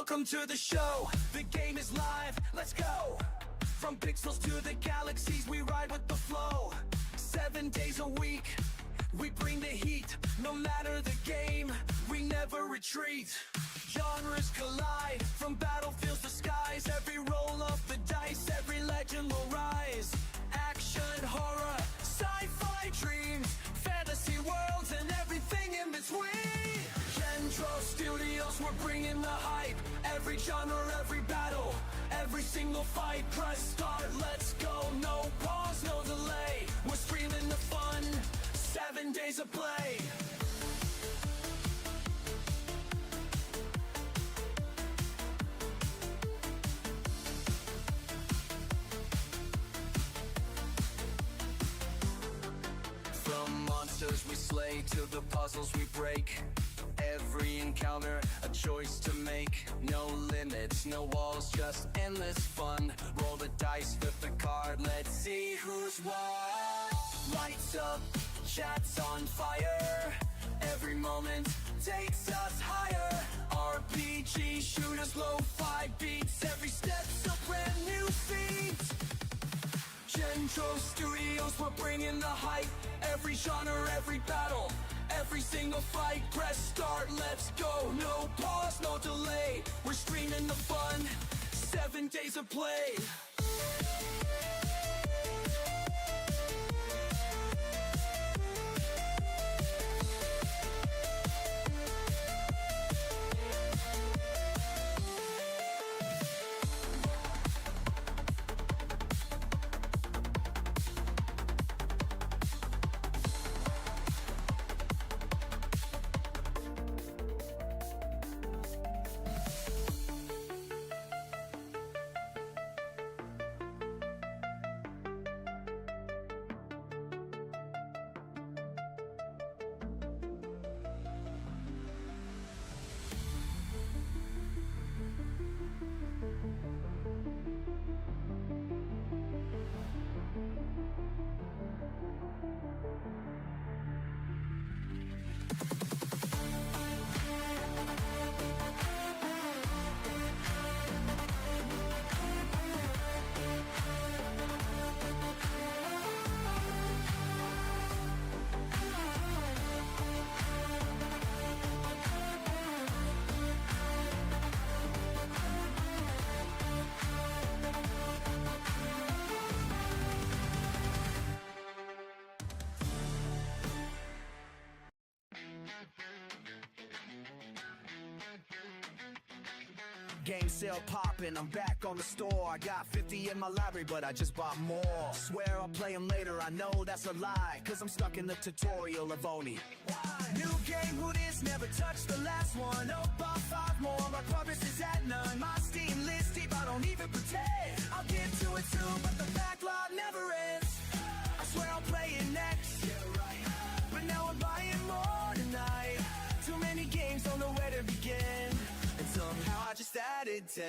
Welcome to the show, the game is live, let's go. From pixels to the galaxies, we ride with the flow. 7 days a week, we bring the heat. No matter the game, we never retreat. Genres collide, from battlefields to skies. Every roll of the dice, every legend will rise. Action, horror, sci-fi dreams, fantasy worlds and everything in between. Gen-Dro Studios, we're bringing the hype. Every genre, every battle, every single fight. Press start, let's go, no pause, no delay. We're streaming the fun, 7 days of play. From monsters we slay to the puzzles we break. Every encounter, a choice to make. No limits, no walls, just endless fun. Roll the dice, flip the card, let's see who's won. Lights up, chat's on fire. Every moment takes us higher. RPG shooters, lo-fi beats. Every step's a brand new feat. Gen-Dro Studios, we're bringing the hype. Every genre, every battle, every single fight. Press start, let's go, no pause, no delay. We're streaming the fun, 7 days of play. Game sale poppin', I'm back on the store. I got 50 in my library, but I just bought more. Swear I'll play them later, I know that's a lie, cause I'm stuck in the tutorial of Oni. New game, who this? Never touched the last one. Up by 5 more, my progress is at none. My Steam list deep, I don't even pretend. I'll get to it soon, but the backlog never ends. I swear I'll play it next, but now I'm buying more tonight. Too many games, don't know where to begin. And somehow I just added 10.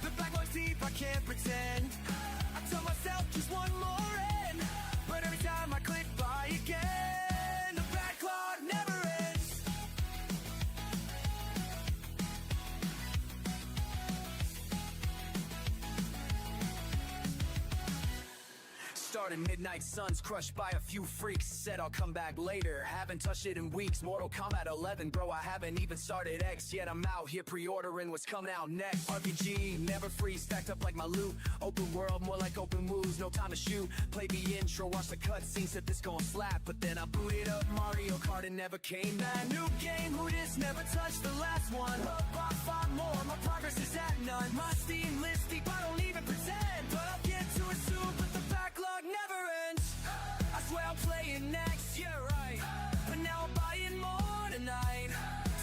The backlog's deep, I can't pretend. I tell myself just one more in, but every time I click buy again, the backlog never ends. Started midnight suns, crushed by a few freaks. Said I'll come back later, haven't touched it in weeks. Mortal Kombat 11, bro, I haven't even started X yet. I'm out here pre-ordering what's coming out next. RPG, never free, stacked up like my loot. Open world, more like open moves, no time to shoot. Play the intro, watch the cutscenes, said this gon' slap. But then I booted up Mario Kart and never came back. New game, who this? Never touched the last one. Up by 5 more, my progress is at none. My Steam list deep, I don't even pretend. But I'll get to it soon, but the backlog never ends. I swear I'll play it next, yeah right, but now I'm buying more tonight.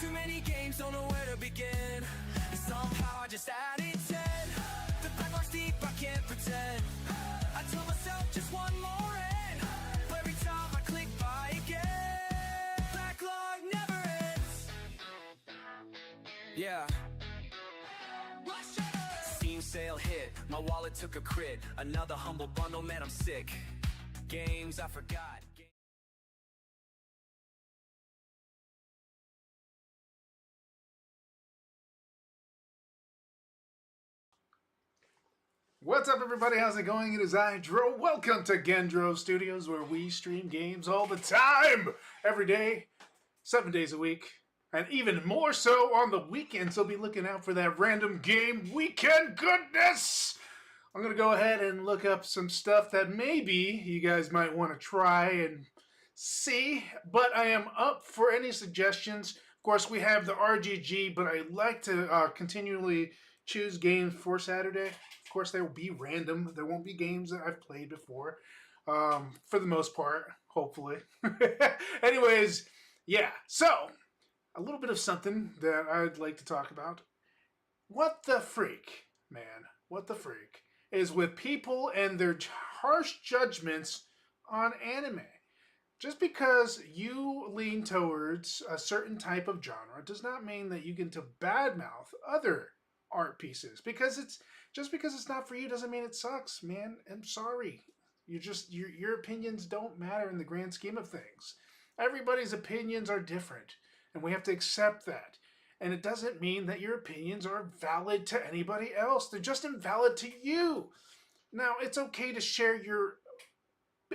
Too many games, don't know where to begin. And somehow I just added 10. The backlog's deep, I can't pretend. I tell myself just one more in, but every time I click buy again, backlog never ends. Yeah. Steam sale hit, my wallet took a crit. Another humble bundle, man, I'm sick. Games I forgot. What's up, everybody? How's it going? It is I, Dro. Welcome to Gen-Dro Studios, where we stream games all the time, every day, 7 days a week, and even more so on the weekends. So be looking out for that random game weekend goodness. I'm going to go ahead and look up some stuff that maybe you guys might want to try and see, but I am up for any suggestions. Of course, we have the RGG, but I like to continually choose games for Saturday. Of course, they will be random. There won't be games that I've played before, for the most part, hopefully. Anyways, yeah. So, a little bit of something that I'd like to talk about. What the freak, man? What the freak is with people and their harsh judgments on anime? Just because you lean towards a certain type of genre does not mean that you get to badmouth other art pieces. Because it's not for you doesn't mean it sucks, man. I'm sorry. Your opinions don't matter in the grand scheme of things. Everybody's opinions are different, and we have to accept that. And it doesn't mean that your opinions are valid to anybody else. They're just invalid to you. Now, it's okay to share your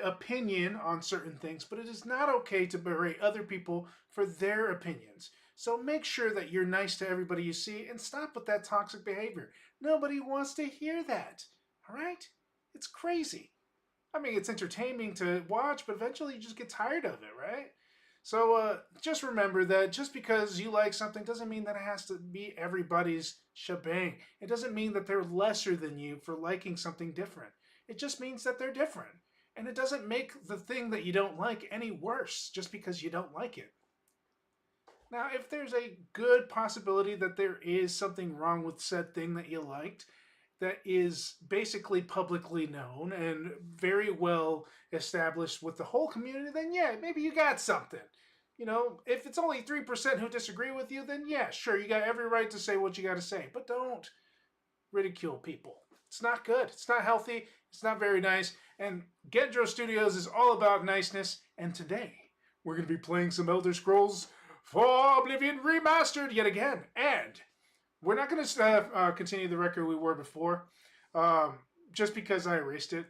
opinion on certain things, but it is not okay to berate other people for their opinions. So make sure that you're nice to everybody you see and stop with that toxic behavior. Nobody wants to hear that. All right? It's crazy. I mean, it's entertaining to watch, but eventually you just get tired of it, right? So just remember that just because you like something doesn't mean that it has to be everybody's shebang. It doesn't mean that they're lesser than you for liking something different. It just means that they're different. And it doesn't make the thing that you don't like any worse just because you don't like it. Now, if there's a good possibility that there is something wrong with said thing that you liked, that is basically publicly known and very well established with the whole community, then yeah, maybe you got something. You know, if it's only 3% who disagree with you, then yeah, sure, you got every right to say what you got to say. But don't ridicule people. It's not good. It's not healthy. It's not very nice. And Gen-Dro Studios is all about niceness. And today, we're going to be playing some Elder Scrolls for Oblivion Remastered yet again. And we're not going to continue the record we were before, just because I erased it.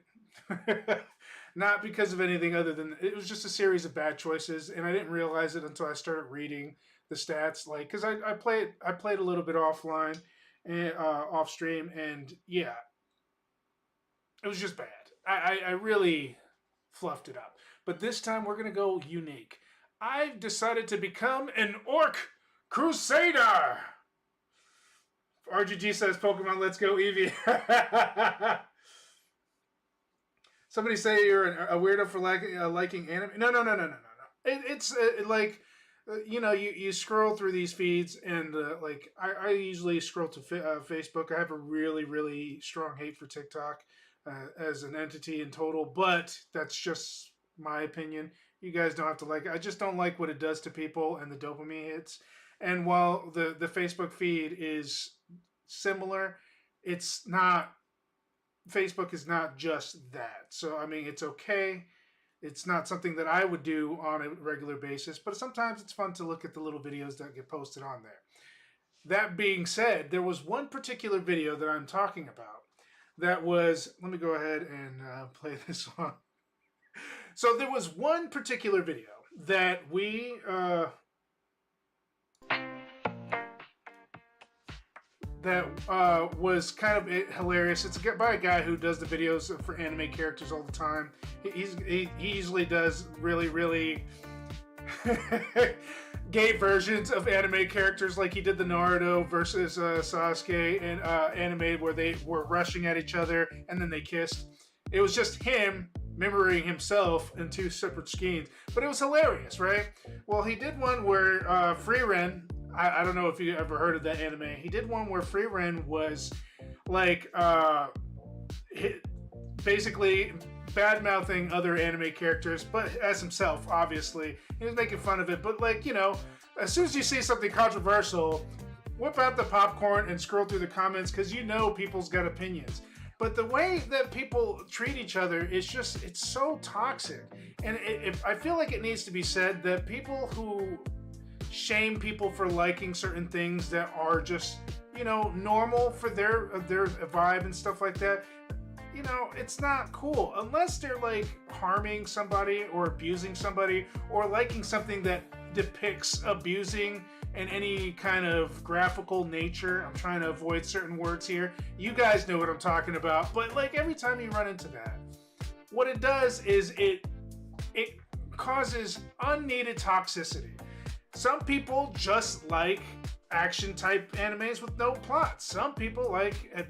Not because of anything other than it was just a series of bad choices, and I didn't realize it until I started reading the stats. Like, because I played a little bit offline and off stream, and yeah, it was just bad. I really fluffed it up. But this time we're gonna go unique. I've decided to become an Orc Crusader. RGG says Pokemon Let's Go Eevee. Somebody say you're a weirdo for liking anime. No. It's like, you know, you scroll through these feeds and like I usually scroll to Facebook. I have a really, really strong hate for TikTok as an entity in total, but that's just my opinion. You guys don't have to like it. I just don't like what it does to people and the dopamine hits. And while the Facebook feed is similar, it's not. Facebook is not just that. So, I mean, it's okay. It's not something that I would do on a regular basis, but sometimes it's fun to look at the little videos that get posted on there. That being said, there was one particular video that I'm talking about that was, let me go ahead and play this one. So there was one particular video that we was kind of hilarious. It's by a guy who does the videos for anime characters all the time. He usually does really, really gay versions of anime characters, like he did the Naruto versus Sasuke and anime where they were rushing at each other and then they kissed. It was just him mirroring himself in two separate scenes, but it was hilarious, right? Well, he did one where Frieren, I don't know if you ever heard of that anime. He did one where Frieren was like basically bad-mouthing other anime characters, but as himself, obviously. He was making fun of it, but like, you know, as soon as you see something controversial, whip out the popcorn and scroll through the comments, because you know people's got opinions. But the way that people treat each other is just, it's so toxic. And I feel like it needs to be said that people who shame people for liking certain things that are just, you know, normal for their vibe and stuff like that, you know, it's not cool unless they're like harming somebody or abusing somebody or liking something that depicts abusing in any kind of graphical nature. I'm trying to avoid certain words here. You guys know what I'm talking about. But like every time you run into that, what it does is it causes unneeded toxicity. Some people just like action type animes with no plot. Some people like a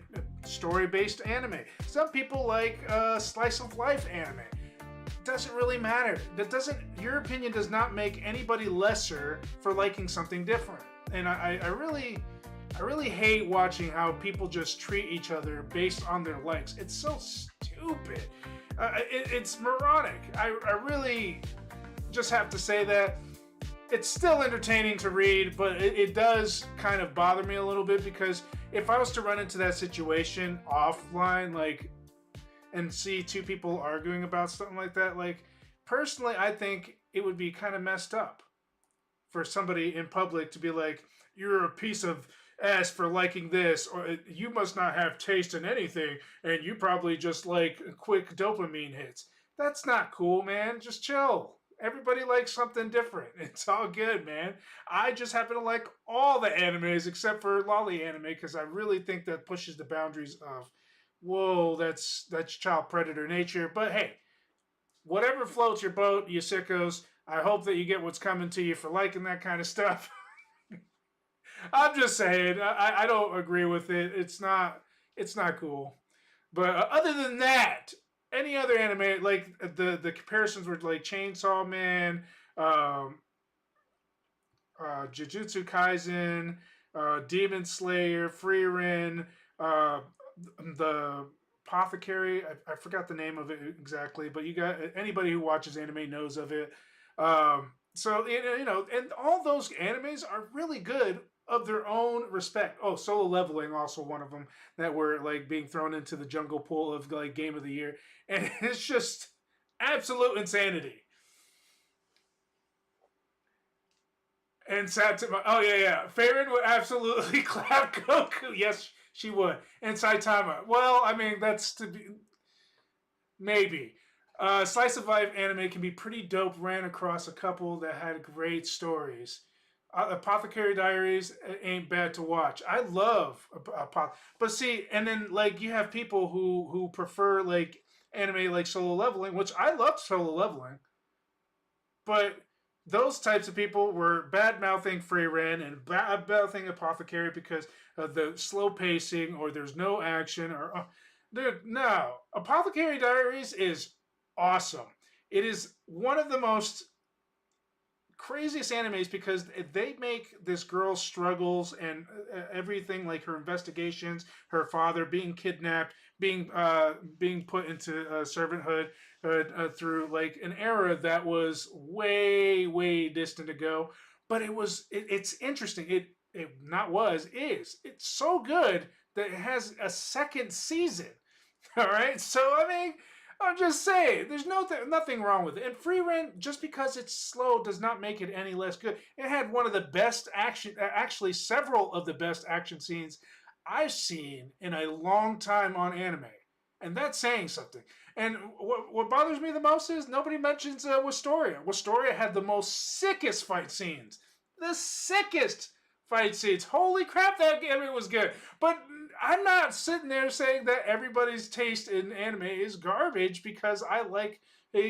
story based anime. Some people like slice of life anime. It doesn't really matter. Your opinion does not make anybody lesser for liking something different. And I really hate watching how people just treat each other based on their likes. It's so stupid. It's moronic. I really just have to say that. It's still entertaining to read, but it does kind of bother me a little bit because if I was to run into that situation offline, like, and see two people arguing about something like that, like, personally, I think it would be kind of messed up for somebody in public to be like, you're a piece of ass for liking this, or you must not have taste in anything, and you probably just like quick dopamine hits. That's not cool, man. Just chill. Everybody likes something different. It's all good, man. I just happen to like all the animes except for lolly anime because I really think that pushes the boundaries of, whoa, that's child predator nature. But hey, whatever floats your boat, you sickos. I hope that you get what's coming to you for liking that kind of stuff. I'm just saying, I don't agree with it. It's not cool. But other than that, any other anime, like the comparisons were like Chainsaw Man, Jujutsu Kaisen, Demon Slayer, Frieren, the Apothecary. I forgot the name of it exactly, but you got anybody who watches anime knows of it. So you know, and all those animes are really good of their own respect. Oh, Solo Leveling, also one of them that were like being thrown into the jungle pool of like Game of the Year, and it's just absolute insanity. And Saitama, oh yeah, Farron would absolutely clap Goku. Yes, she would. And Saitama, well, I mean that's to be maybe. Slice of life anime can be pretty dope. Ran across a couple that had great stories. Apothecary Diaries ain't bad to watch. I love but see, and then like you have people who prefer like anime like Solo Leveling, which I loved Solo Leveling, but those types of people were bad mouthing Freyren and bad mouthing Apothecary because of the slow pacing or there's no action or dude, no. Apothecary Diaries is awesome. It is one of the most craziest animes because they make this girl's struggles and everything, like her investigations, her father being kidnapped, being put into servanthood through like an era that was way distant ago. But it's interesting. It not was is it's so good that it has a second season. All right, so I mean, I'm just saying, there's nothing wrong with it. And Free Rent, just because it's slow, does not make it any less good. It had one of the best action, actually several of the best action scenes I've seen in a long time on anime, and that's saying something. And what bothers me the most is nobody mentions Wistoria. Wistoria had the most sickest fight scenes, the sickest fight scenes. Holy crap, that anime was good. But I'm not sitting there saying that everybody's taste in anime is garbage because I like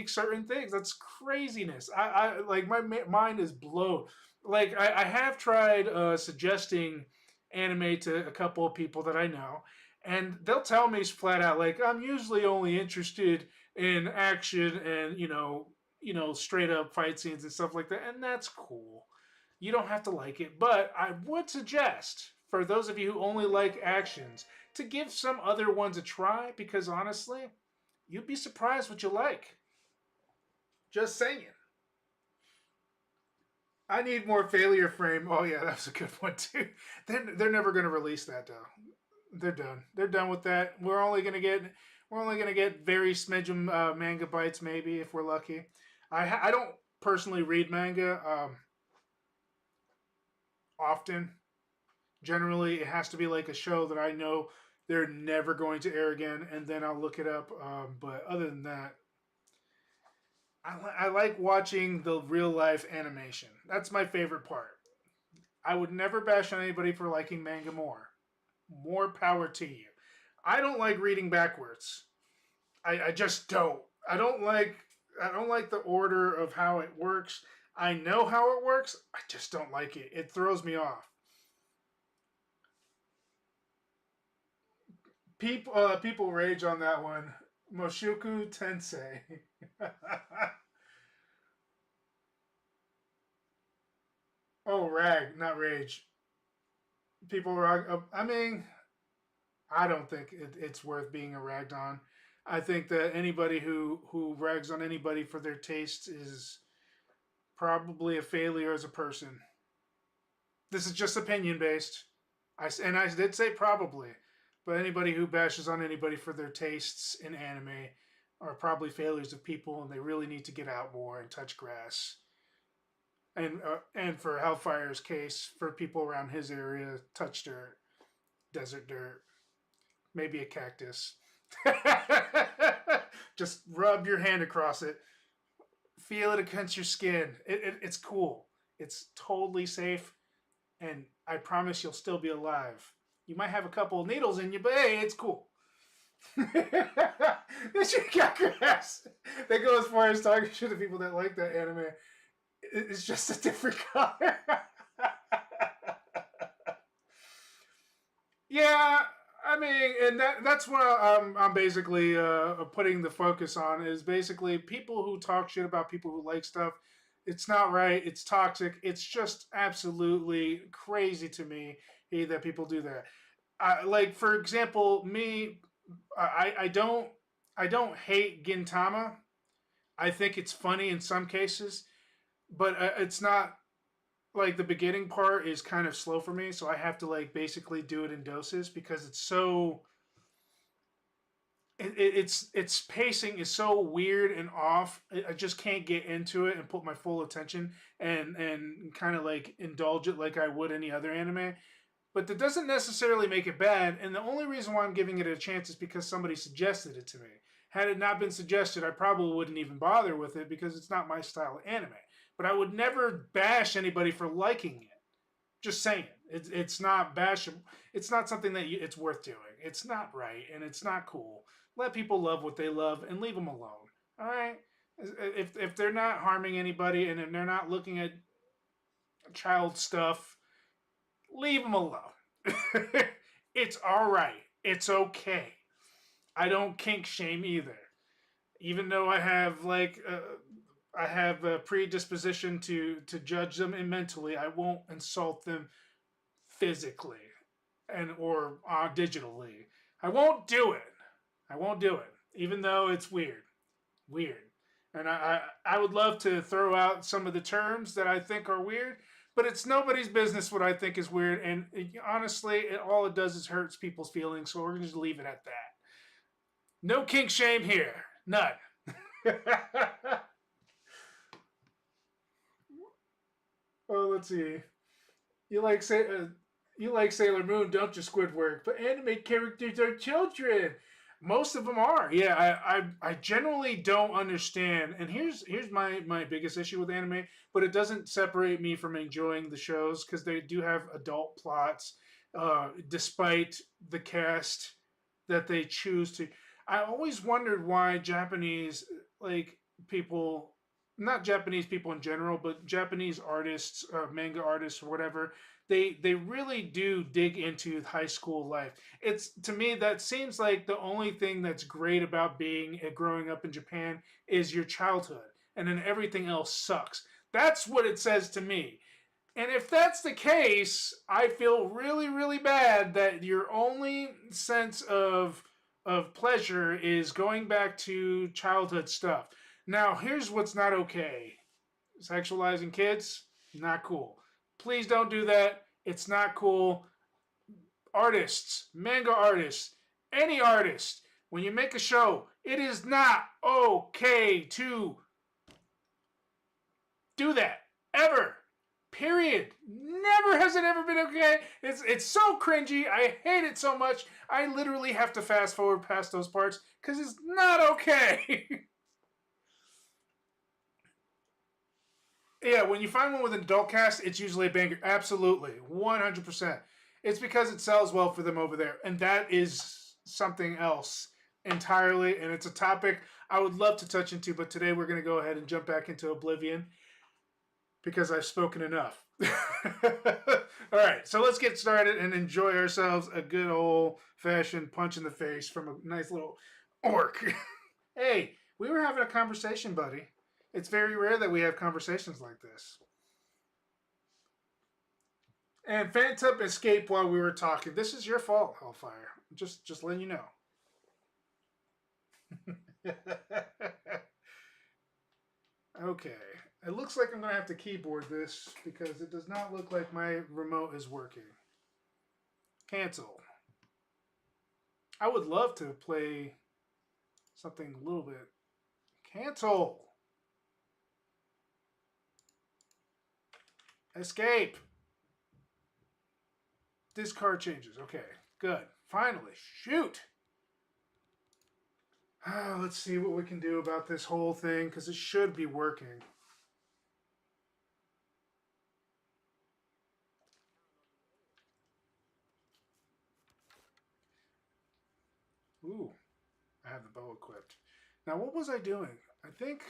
certain things. That's craziness. I like my mind is blown. Like I have tried suggesting anime to a couple of people that I know, and they'll tell me flat out like I'm usually only interested in action and straight up fight scenes and stuff like that, and that's cool. You don't have to like it, but I would suggest for those of you who only like actions to give some other ones a try because honestly, you'd be surprised what you like. Just saying. I need more Failure Frame. Oh yeah, that's a good one too. They're never going to release that though. They're done. They're done with that. We're only gonna get very smidgen manga bites maybe if we're lucky. I don't personally read manga often. Generally, it has to be like a show that I know they're never going to air again, and then I'll look it up. But other than that, I like watching the real life animation. That's my favorite part. I would never bash on anybody for liking manga more. More power to you. I don't like reading backwards. I just don't. I don't like the order of how it works. I know how it works. I just don't like it. It throws me off. People rage on that one. Moshoku Tensei. Oh, rag, not rage. People rag. I mean, I don't think it's worth being a ragged on. I think that anybody who rags on anybody for their tastes is probably a failure as a person. This is just opinion based. I did say probably, but anybody who bashes on anybody for their tastes in anime are probably failures of people, and they really need to get out more and touch grass. And for Hellfire's case, for people around his area, touch dirt, desert dirt, maybe a cactus. Just rub your hand across it. Feel it against your skin. It's cool. It's totally safe. And I promise you'll still be alive. You might have a couple of needles in you, but hey, it's cool. This shit got grass. They go as far as talking shit to people that like that anime. It's just a different color. Yeah, I mean, and that's what I'm basically putting the focus on is basically people who talk shit about people who like stuff. It's not right. It's toxic. It's just absolutely crazy to me that people do that. Like for example, me, I don't hate Gintama. I think it's funny in some cases, but it's not like the beginning part is kind of slow for me, so I have to like basically do it in doses because it's so its pacing is so weird and off. I just can't get into it and put my full attention and kind of like indulge it like I would any other anime. But that doesn't necessarily make it bad, and the only reason why I'm giving it a chance is because somebody suggested it to me. Had it not been suggested, I probably wouldn't even bother with it because it's not my style of anime. But I would never bash anybody for liking it. Just saying, it's not bashable. It's not something that it's worth doing. It's not right, and it's not cool. Let people love what they love and leave them alone. All right. If they're not harming anybody and if they're not looking at child stuff, leave them alone. It's all right. It's okay. I don't kink shame either. Even though I have I have a predisposition to judge them mentally, I won't insult them physically and or digitally. I won't do it. I won't do it. Even though it's weird. Weird. And I would love to throw out some of the terms that I think are weird, but it's nobody's business what I think is weird. And honestly, all it does is hurts people's feelings. So we're going to just leave it at that. No kink shame here. None. Oh, let's see. You like Sailor Moon, don't you, Squidward? But anime characters are children. Most of them are. Yeah, I generally don't understand. And here's my biggest issue with anime, but it doesn't separate me from enjoying the shows because they do have adult plots, despite the cast that they choose to. I always wondered why Japanese people, not Japanese people in general, but Japanese artists, manga artists, or whatever, they really do dig into high school life. It's to me that seems like the only thing that's great about growing up in Japan is your childhood, and then everything else sucks. That's what it says to me. And if that's the case, I feel really, really bad that your only sense of pleasure is going back to childhood stuff. Now, here's what's not okay. Sexualizing kids, not cool. Please don't do that. It's not cool. Artists, manga artists, any artist, when you make a show, it is not okay to do that. Ever. Period. never has it ever been okay. It's so cringy. I hate it so much. I literally have to fast forward past those parts because it's not okay. Yeah, when you find one with an adult cast, it's usually a banger. Absolutely, 100%. It's because it sells well for them over there, and that is something else entirely. And it's a topic I would love to touch into, but today we're going to go ahead and jump back into Oblivion because I've spoken enough. All right, so let's get started and enjoy ourselves a good old-fashioned punch in the face from a nice little orc. Hey, we were having a conversation, buddy. It's very rare that we have conversations like this. And Phantom escaped while we were talking. This is your fault, Hellfire. Just letting you know. Okay. It looks like I'm going to have to keyboard this because it does not look like my remote is working. Cancel. I would love to play something a little bit. Cancel. Escape. Discard changes. Okay, good. Finally. Shoot. Let's see what we can do about this whole thing because it should be working. Ooh, I have the bow equipped. Now, what was I doing? I think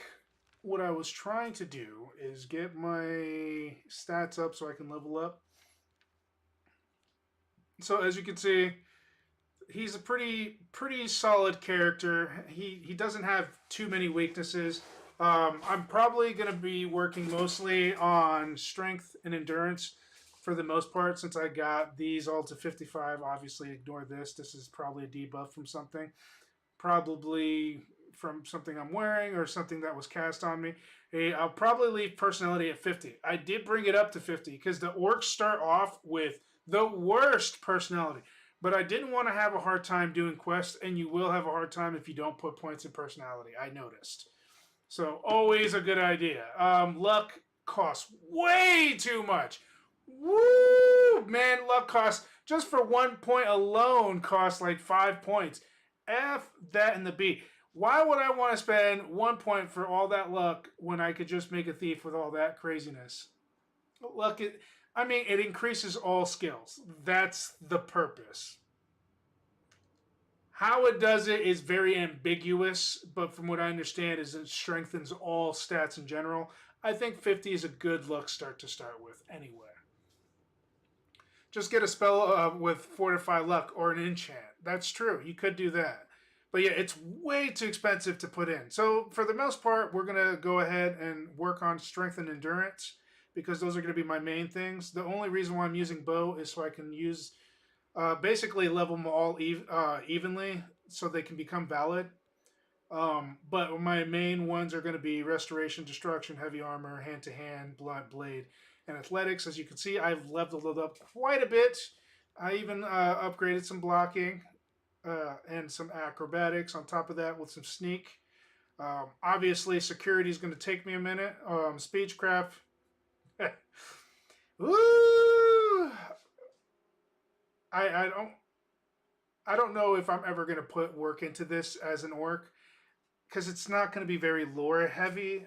what I was trying to do is get my stats up so I can level up. So as you can see, he's a pretty solid character. He doesn't have too many weaknesses. I'm probably going to be working mostly on strength and endurance for the most part since I got these all to 55. Obviously, ignore this. This is probably a debuff from something. Probably from something I'm wearing or something that was cast on me. Hey, I'll probably leave personality at 50. I did bring it up to 50 because the orcs start off with the worst personality. But I didn't want to have a hard time doing quests, and you will have a hard time if you don't put points in personality, I noticed. So, always a good idea. Luck costs way too much. Woo! Man, luck costs, just for 1 point alone, costs like 5 points. F that and the B. Why would I want to spend 1 point for all that luck when I could just make a thief with all that craziness? Luck, it increases all skills. That's the purpose. How it does it is very ambiguous, but from what I understand is it strengthens all stats in general. I think 50 is a good luck start to start with anyway. Just get a spell with Fortify Luck or an enchant. That's true. You could do that. But yeah, it's way too expensive to put in. So for the most part, we're going to go ahead and work on strength and endurance because those are going to be my main things. The only reason why I'm using bow is so I can use basically level them all evenly so they can become valid. But my main ones are going to be restoration, destruction, heavy armor, hand-to-hand, blunt, blade, and athletics. As you can see, I've leveled it up quite a bit. I even upgraded some blocking and some acrobatics on top of that with some sneak. Obviously, security is going to take me a minute. Speechcraft. Woo! I don't know if I'm ever going to put work into this as an orc because it's not going to be very lore heavy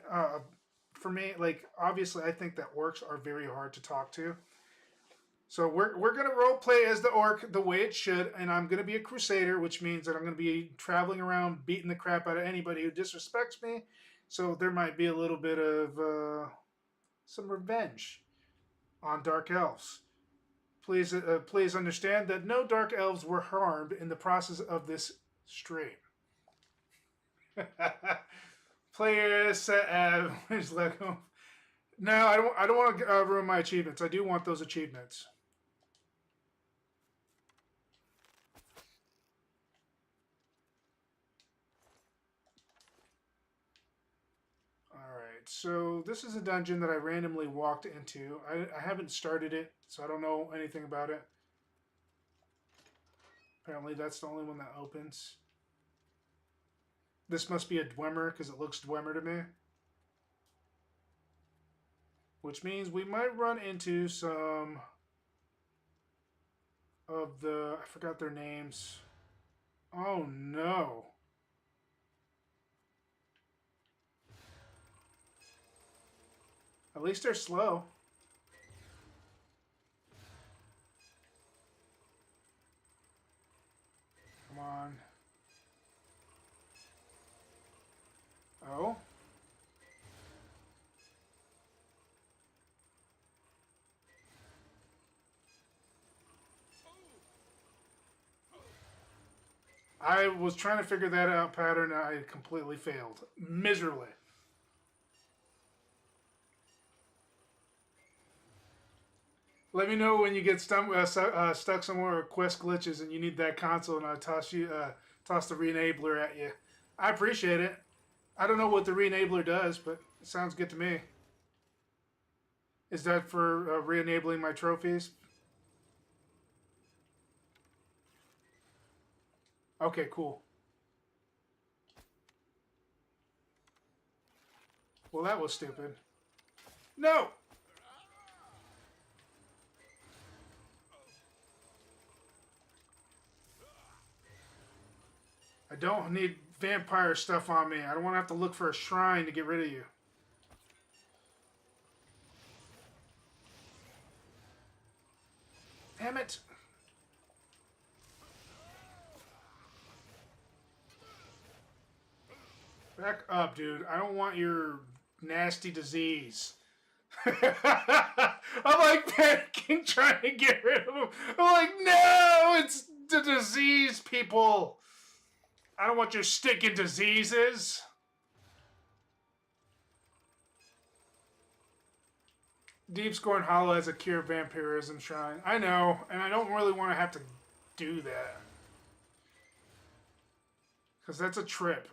for me. Like, obviously, I think that orcs are very hard to talk to. So we're going to role play as the orc the way it should, and I'm going to be a crusader, which means that I'm going to be traveling around beating the crap out of anybody who disrespects me. So there might be a little bit of some revenge on dark elves. Please understand that no dark elves were harmed in the process of this stream. Player set Lego. No, I don't want to ruin my achievements. I do want those achievements. Alright, so this is a dungeon that I randomly walked into. I haven't started it, so I don't know anything about it. Apparently that's the only one that opens. This must be a Dwemer, because it looks Dwemer to me. Which means we might run into some of the... I forgot their names. Oh no. At least they're slow. Come on. Oh. I was trying to figure that out pattern and I completely failed. Miserably. Let me know when you get stuck somewhere or quest glitches and you need that console and I toss the re-enabler at you. I appreciate it. I don't know what the re-enabler does, but it sounds good to me. Is that for re-enabling my trophies? Okay, cool. Well, that was stupid. No! I don't need vampire stuff on me. I don't want to have to look for a shrine to get rid of you. Damn it! Back up, dude. I don't want your nasty disease. I'm like panicking, trying to get rid of him. I'm like, no! It's the disease, people! I don't want your stinking diseases. Deep Scorn Hollow has a cure vampirism shrine. I know, and I don't really want to have to do that. Because that's a trip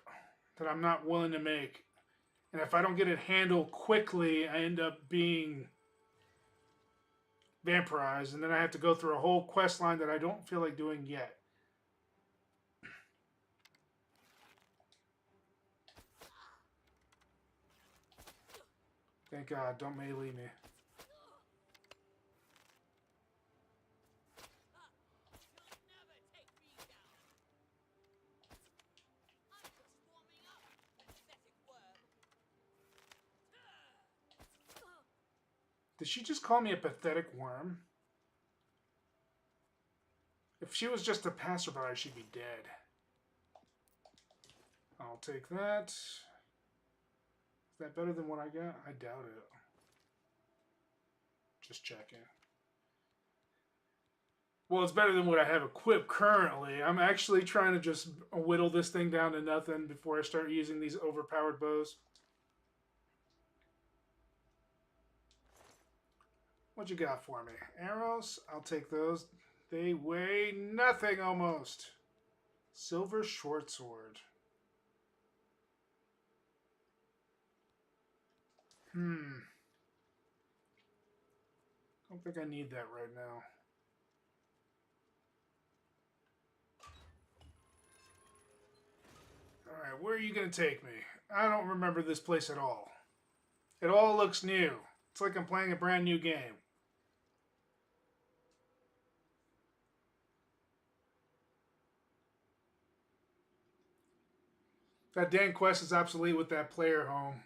that I'm not willing to make. And if I don't get it handled quickly, I end up being vampirized. And then I have to go through a whole quest line that I don't feel like doing yet. Thank God, don't melee me. Did she just call me a pathetic worm? If she was just a passerby, she'd be dead. I'll take that. Is that better than what I got? I doubt it. Just checking. Well, it's better than what I have equipped currently. I'm actually trying to just whittle this thing down to nothing before I start using these overpowered bows. What you got for me? Arrows? I'll take those. They weigh nothing almost. Silver short sword. I don't think I need that right now. Alright, where are you going to take me? I don't remember this place at all. It all looks new. It's like I'm playing a brand new game. That dang quest is obsolete with that player home.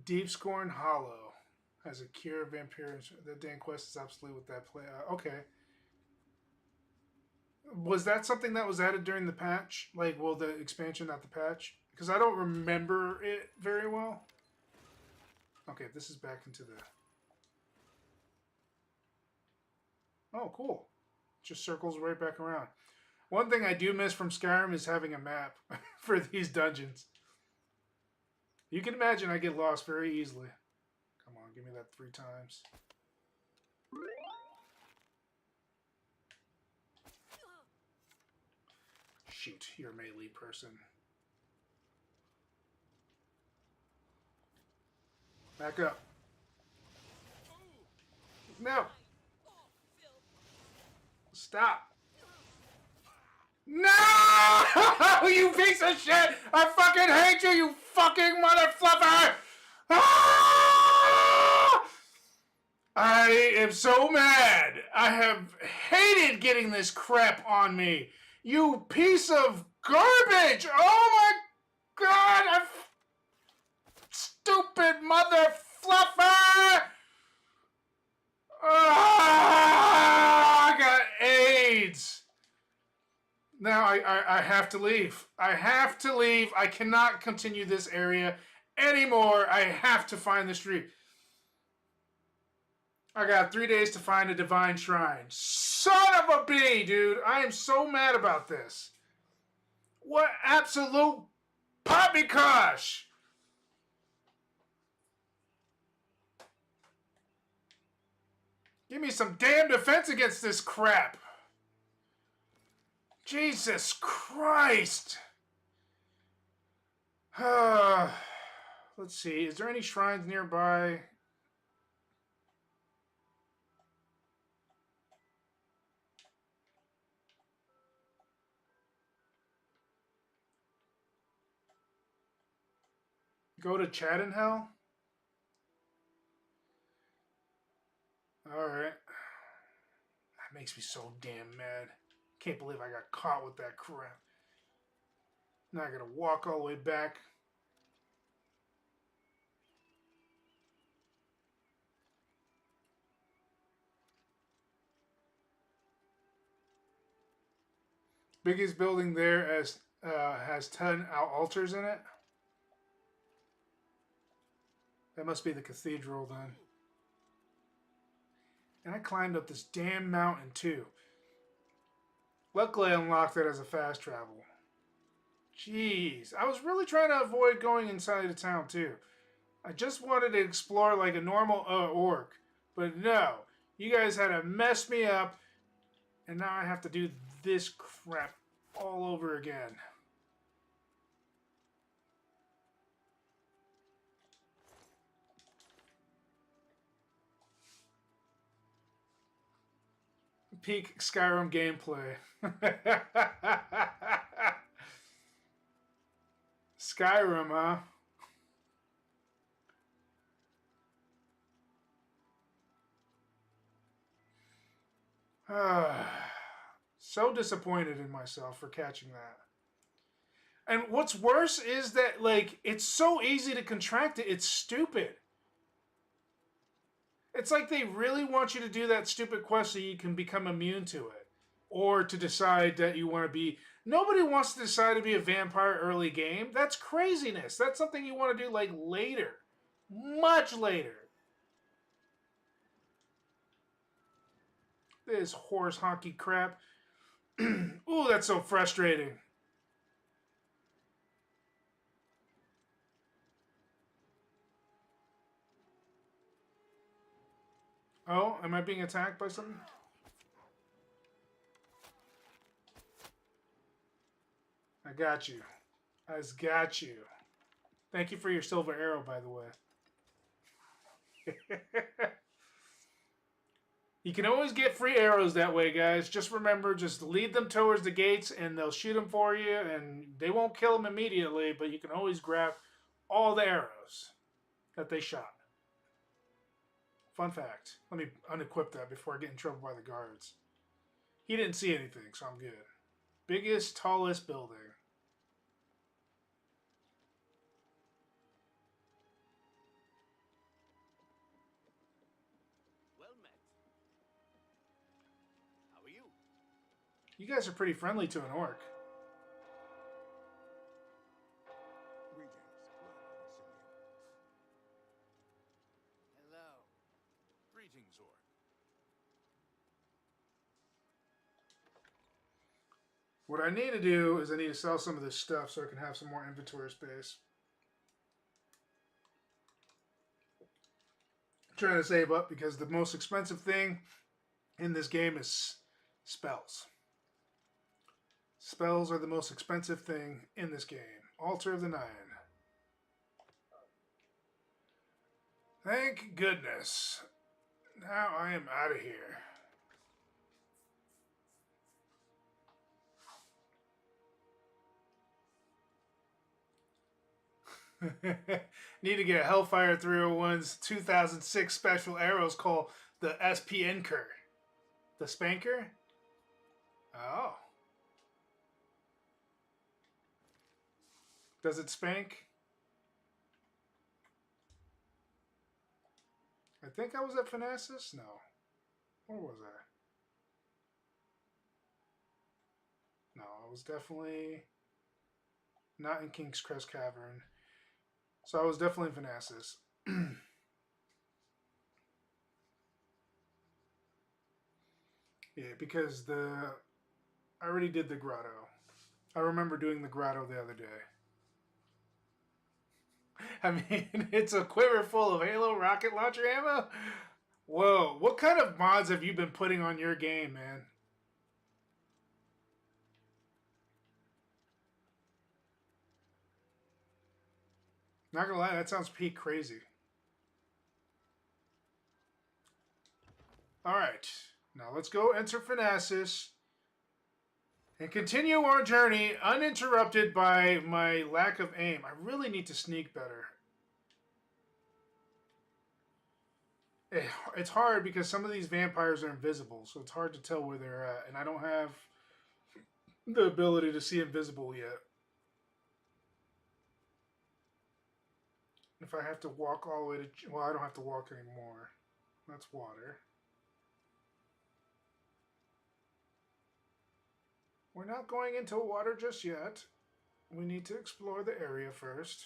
Deep Scorn Hollow has a cure of vampires. That dang quest is obsolete with that player. Okay. Was that something that was added during the patch? Like, well, the expansion, not the patch? Because I don't remember it very well. Okay, this is back into the... Oh, cool. Just circles right back around. One thing I do miss from Skyrim is having a map for these dungeons. You can imagine I get lost very easily. Come on, give me that 3 times. Shoot, you're a melee person. Back up. No! Stop! No! You piece of shit! I fucking hate you, you fucking mother fluffer! Ah! I am so mad. I have hated getting this crap on me. You piece of garbage! Oh my god! Stupid mother fluffer! Ah! I got AIDS. Now I have to leave. I have to leave. I cannot continue this area anymore. I have to find the street. I got 3 days to find a divine shrine. Son of a bee, dude. I am so mad about this. What absolute poppycock! Give me some damn defense against this crap. Jesus Christ. Let's see. Is there any shrines nearby? Go to Chadenhell? Alright. That makes me so damn mad. Can't believe I got caught with that crap. Now I gotta walk all the way back. Biggest building there has 10 altars in it. That must be the cathedral then. And I climbed up this damn mountain too. Luckily I unlocked that as a fast travel. Jeez, I was really trying to avoid going inside the town too. I just wanted to explore like a normal orc. But no, you guys had to mess me up. And now I have to do this crap all over again. Peak Skyrim gameplay. Skyrim, huh? So disappointed in myself for catching that. And what's worse is that, like, it's so easy to contract it, it's stupid. It's like they really want you to do that stupid quest so you can become immune to it. Or to decide that you want to be... Nobody wants to decide to be a vampire early game. That's craziness. That's something you want to do, like, later. Much later. This horse honky crap. Ooh, that's so frustrating. Oh, am I being attacked by something? I got you. I just got you. Thank you for your silver arrow, by the way. You can always get free arrows that way, guys. Just remember, just lead them towards the gates and they'll shoot them for you. And they won't kill them immediately, but you can always grab all the arrows that they shot. Fun fact. Let me unequip that before I get in trouble by the guards. He didn't see anything, so I'm good. Biggest, tallest building. Well met. How are you? You guys are pretty friendly to an orc. Hello. Greetings, Orc. What I need to do is I need to sell some of this stuff so I can have some more inventory space. I'm trying to save up because the most expensive thing in this game is spells. Spells are the most expensive thing in this game. Altar of the Nine. Thank goodness. Now I am out of here. Need to get Hellfire 301's 2006 special arrows called the SPNker. The Spanker? Oh. Does it spank? I think I was at Fanasis? No. Where was I? No, I was definitely not in King's Crest Cavern. So I was definitely in Fanasis. Yeah, because I already did the grotto. I remember doing the grotto the other day. I mean, it's a quiver full of Halo rocket launcher ammo? Whoa, what kind of mods have you been putting on your game, man? Not gonna lie, that sounds peak crazy. Alright, now let's go enter Fanasis and continue our journey uninterrupted by my lack of aim. I really need to sneak better. It's hard because some of these vampires are invisible, so it's hard to tell where they're at, and I don't have the ability to see invisible yet. If I have to walk all the way to... Well, I don't have to walk anymore. That's water. We're not going into water just yet. We need to explore the area first.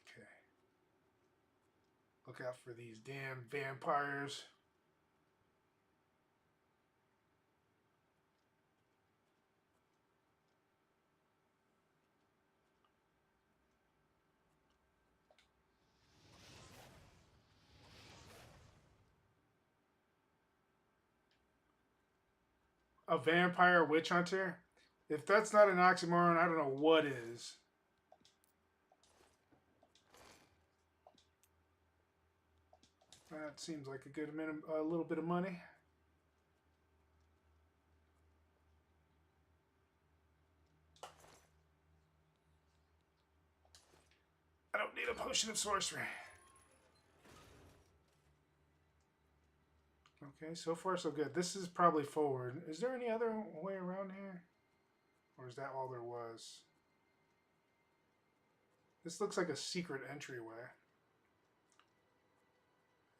Okay. Look out for these damn vampires. A vampire witch hunter? If that's not an oxymoron, I don't know what is. That seems like a good a little bit of money. I don't need a potion of sorcery. Okay, so far so good. This is probably forward. Is there any other way around here? Or is that all there was? This looks like a secret entryway.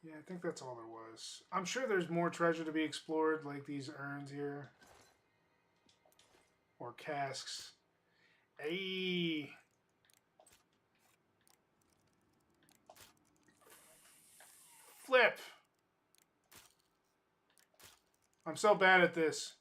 Yeah, I think that's all there was. I'm sure there's more treasure to be explored, like these urns here. Or casks. Ayy! Flip! I'm so bad at this.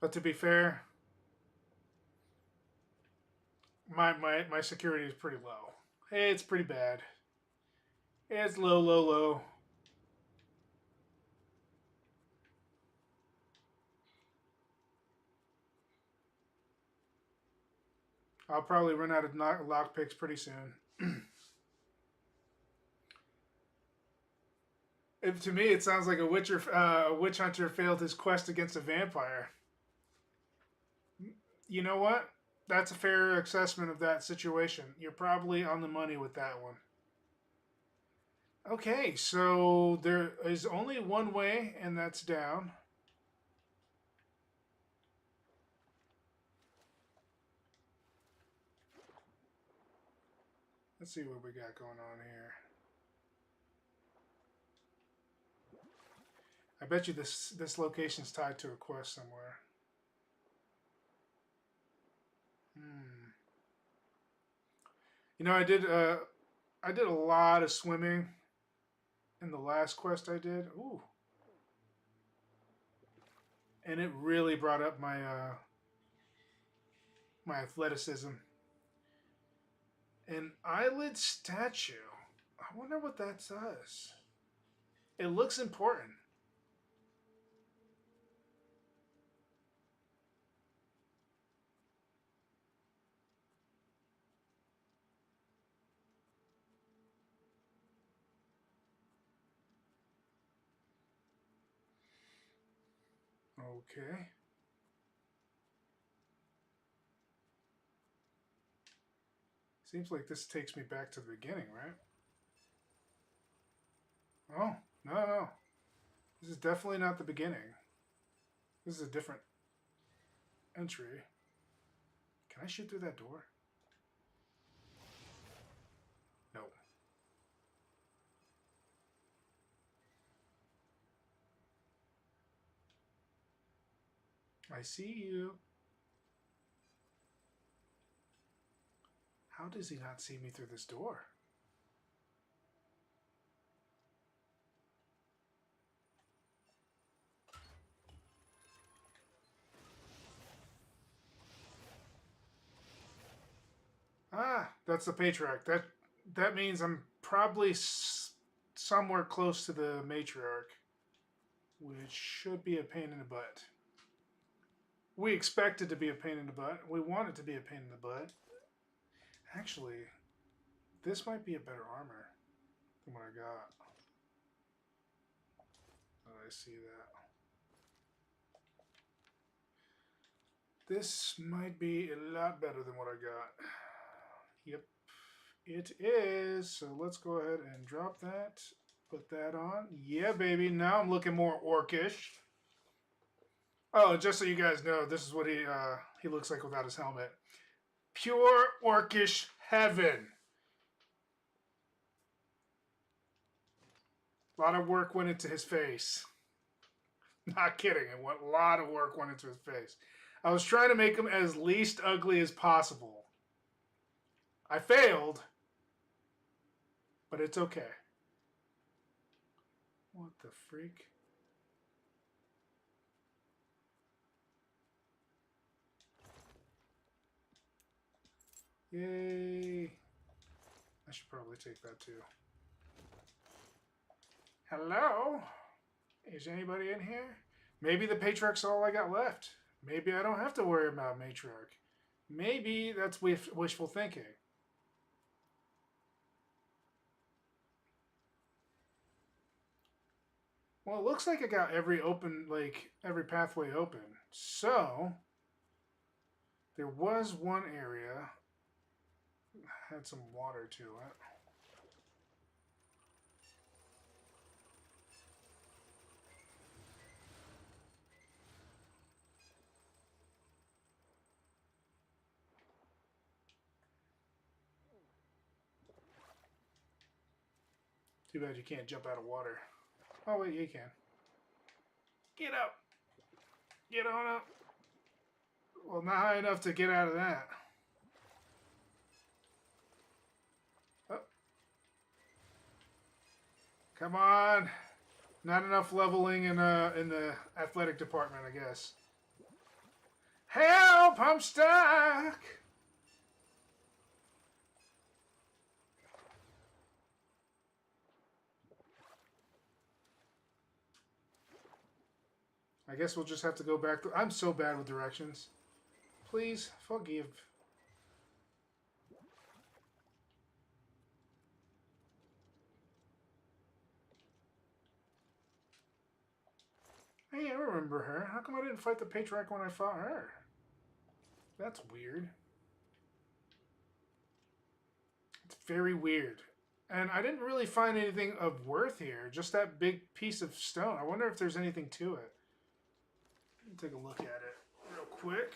But to be fair, my security is pretty low. It's pretty bad. It's low, low, low. I'll probably run out of lockpicks pretty soon. To me, it sounds like a witch hunter failed his quest against a vampire. You know what? That's a fair assessment of that situation. You're probably on the money with that one. Okay, so there is only one way, and that's down. Let's see what we got going on here. I bet you this location's tied to a quest somewhere. You know, I did a lot of swimming in the last quest I did. Ooh. And it really brought up my my athleticism. An eyelid statue. I wonder what that does. It looks important. Okay. Seems like this takes me back to the beginning, right? Oh, no, no. This is definitely not the beginning. This is a different entry. Can I shoot through that door? No. I see you. How does he not see me through this door? Ah, that's the patriarch. That means I'm probably somewhere close to the matriarch, which should be a pain in the butt. We expect it to be a pain in the butt. We want it to be a pain in the butt. Actually, this might be a better armor than what I got. Oh, I see that. This might be a lot better than what I got. Yep, it is. So let's go ahead and drop that. Put that on. Yeah, baby. Now I'm looking more orcish. Oh, just so you guys know, this is what he looks like without his helmet. Pure orcish heaven. A lot of work went into his face. Not kidding. A lot of work went into his face. I was trying to make him as least ugly as possible. I failed, but it's okay. What the freak? Yay. I should probably take that too. Hello? Is anybody in here? Maybe the Patriarch's all I got left. Maybe I don't have to worry about Matriarch. Maybe that's wishful thinking. Well, it looks like I got every pathway open. So, there was one area that had some water to it. Too bad you can't jump out of water. Oh, wait, you can. Get up! Get on up! Well, not high enough to get out of that. Oh. Come on! Not enough leveling in the athletic department, I guess. Help! I'm stuck! I guess we'll just have to go back. I'm so bad with directions. Please, forgive. Hey, I remember her. How come I didn't fight the Patriarch when I fought her? That's weird. It's very weird. And I didn't really find anything of worth here. Just that big piece of stone. I wonder if there's anything to it. Take a look at it real quick.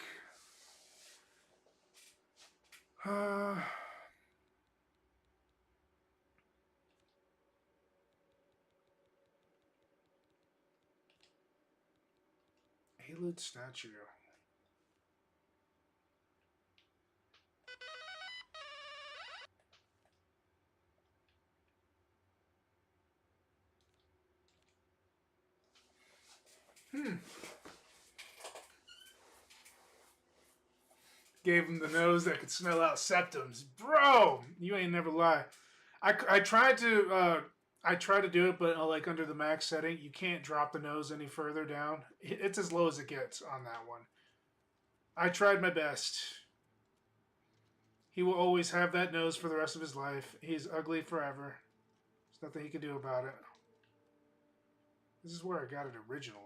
Alud statue. Gave him the nose that could smell out septums. Bro, you ain't never lie. I tried to do it, but like under the max setting, you can't drop the nose any further down. It's as low as it gets on that one. I tried my best. He will always have that nose for the rest of his life. He's ugly forever. There's nothing he can do about it. This is where I got it originally.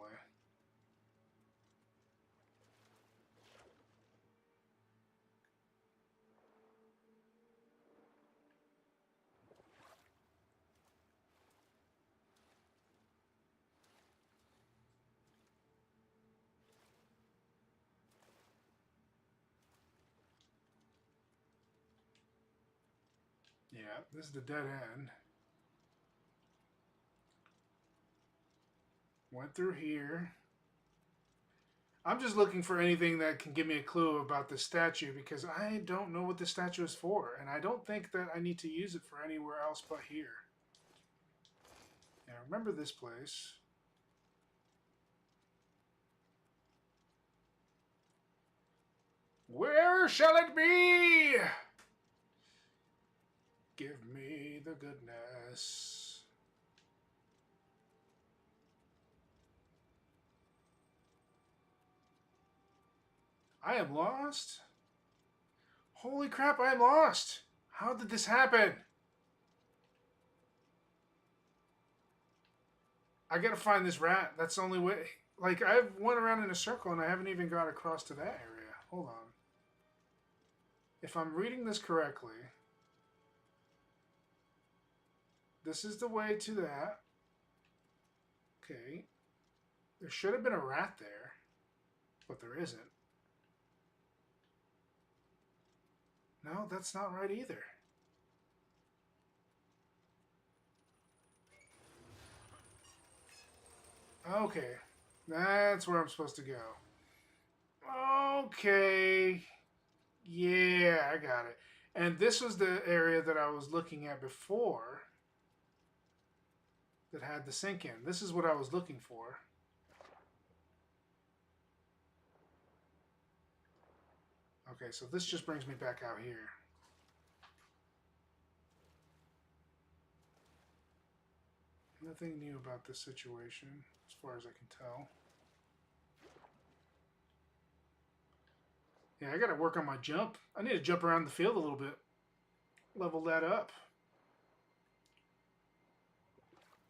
Yeah, this is the dead end. Went through here. I'm just looking for anything that can give me a clue about this statue because I don't know what this statue is for, and I don't think that I need to use it for anywhere else but here. Now remember this place. Where shall it be? Give me the goodness. I am lost? Holy crap, I am lost! How did this happen? I gotta find this rat. That's the only way. Like, I've went around in a circle and I haven't even got across to that area. Hold on. If I'm reading this correctly, this is the way to that. Okay. There should have been a rat there, but there isn't. No, that's not right either. Okay. That's where I'm supposed to go. Okay. Yeah, I got it. And this was the area that I was looking at before that had the sink in. This is what I was looking for. Okay, so this just brings me back out here. Nothing new about this situation, as far as I can tell. Yeah, I gotta work on my jump. I need to jump around the field a little bit. Level that up.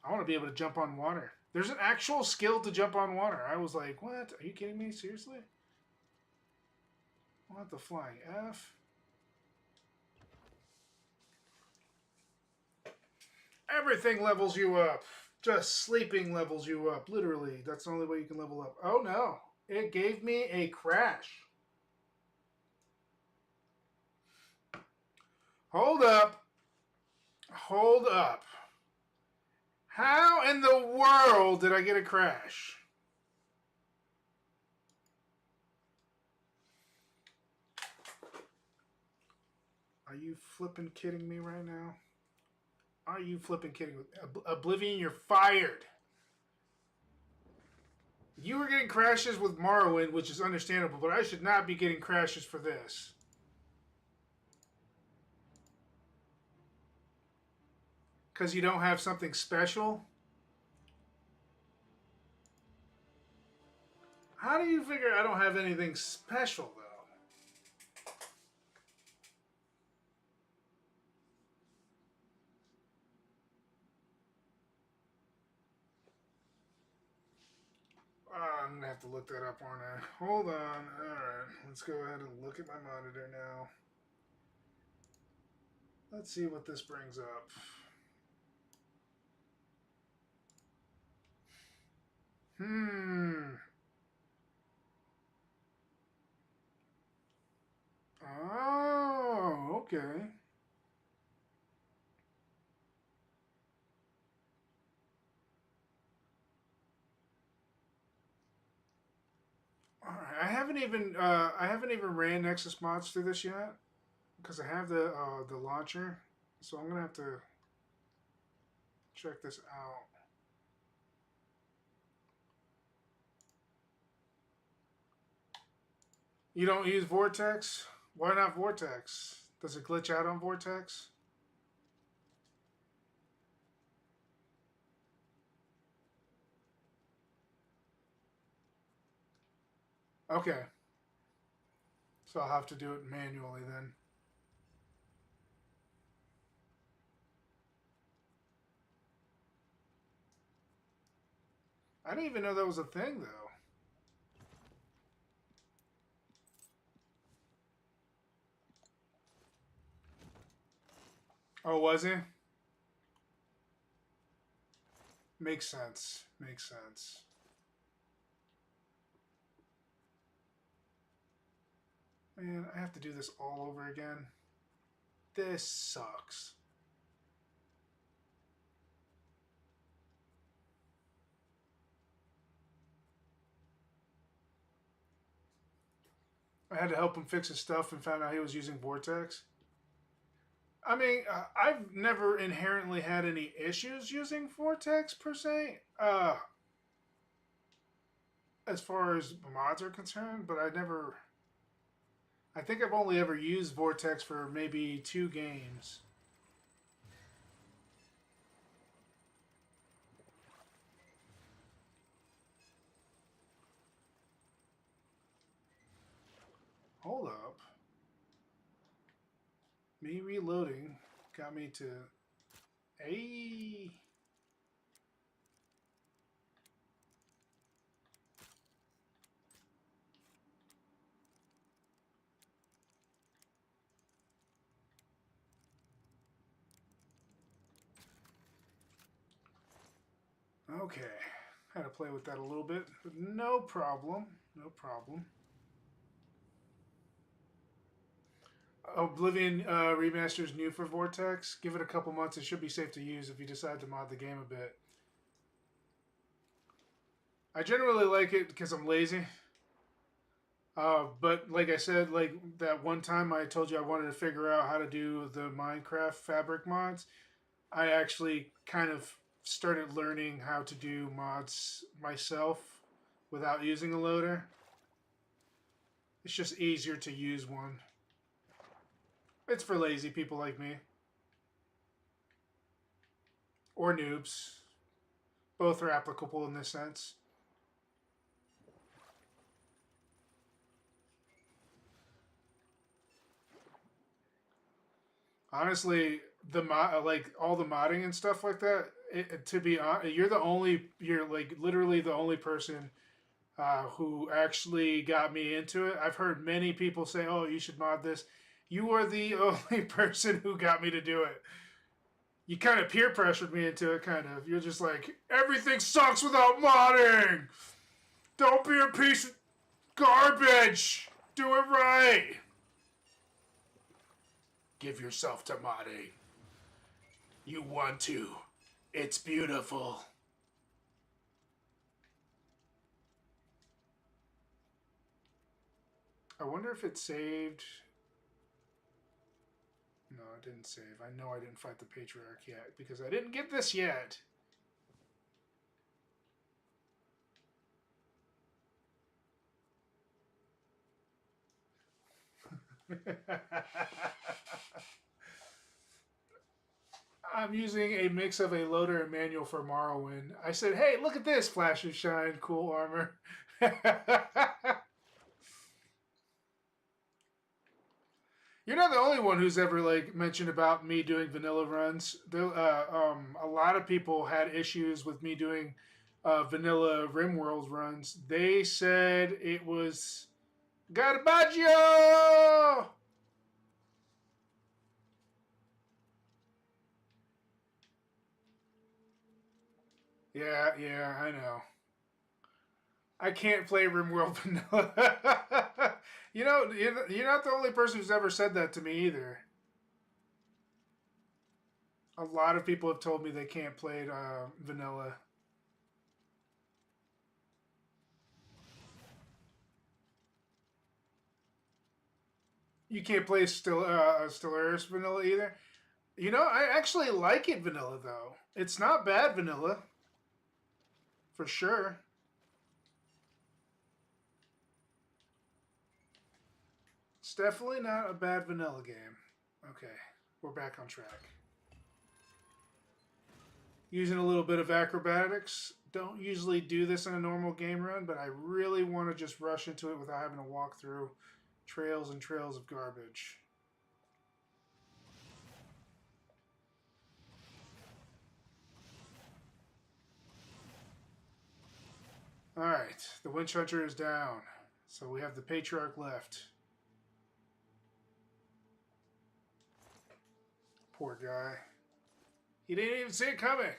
I want to be able to jump on water. There's an actual skill to jump on water. I was like, what? Are you kidding me? Seriously? What the flying F? Everything levels you up. Just sleeping levels you up. Literally. That's the only way you can level up. Oh no. It gave me a crash. Hold up. Hold up. How in the world did I get a crash? Are you flipping kidding me right now? Are you flipping kidding me? Oblivion, you're fired. You were getting crashes with Morrowind, which is understandable, but I should not be getting crashes for this. Because you don't have something special? How do you figure I don't have anything special, though? I'm going to have to look that up, aren't I? Hold on. Alright, let's go ahead and look at my monitor now. Let's see what this brings up. Oh, okay. All right. I haven't even ran Nexus mods through this yet because I have the launcher, so I'm gonna have to check this out. You don't use Vortex? Why not Vortex? Does it glitch out on Vortex? Okay. So I'll have to do it manually then. I didn't even know that was a thing, though. Oh, was he? Makes sense. Makes sense. Man, I have to do this all over again. This sucks. I had to help him fix his stuff and found out he was using Vortex. I mean, I've never inherently had any issues using Vortex per se, as far as mods are concerned, but I never. I think I've only ever used Vortex for maybe 2 games. Hold up. Me reloading got me to a. Okay. Had to play with that a little bit, but no problem. No problem. Oblivion Remastered is new for Vortex. Give it a couple months. It should be safe to use if you decide to mod the game a bit. I generally like it because I'm lazy. But like I said, like that one time I told you I wanted to figure out how to do the Minecraft fabric mods, I actually kind of started learning how to do mods myself without using a loader. It's just easier to use one. It's for lazy people like me. Or noobs. Both are applicable in this sense. Honestly, the mod, like all the modding and stuff like that. To be honest, you're like literally the only person who actually got me into it. I've heard many people say, "Oh, you should mod this." You are the only person who got me to do it. You kind of peer pressured me into it, kind of. You're just like, everything sucks without modding. Don't be a piece of garbage. Do it right. Give yourself to modding. You want to. It's beautiful. I wonder if it saved. No, it didn't save. I know I didn't fight the Patriarch yet because I didn't get this yet. I'm using a mix of a loader and manual for Morrowind. I said, hey, look at this. Flash and shine, cool armor. You're not the only one who's ever like mentioned about me doing vanilla runs. A lot of people had issues with me doing vanilla RimWorld runs. They said it was garbaggio. Yeah, I know. I can't play RimWorld vanilla. You know, you're not the only person who's ever said that to me either. A lot of people have told me they can't play vanilla. You can't play Stellaris vanilla either. You know, I actually like it vanilla though. It's not bad vanilla, for sure. It's definitely not a bad vanilla game. Okay, we're back on track. Using a little bit of acrobatics. Don't usually do this in a normal game run, but I really want to just rush into it without having to walk through trails and trails of garbage. Alright, the Winch Hunter is down. So we have the Patriarch left. Poor guy. He didn't even see it coming.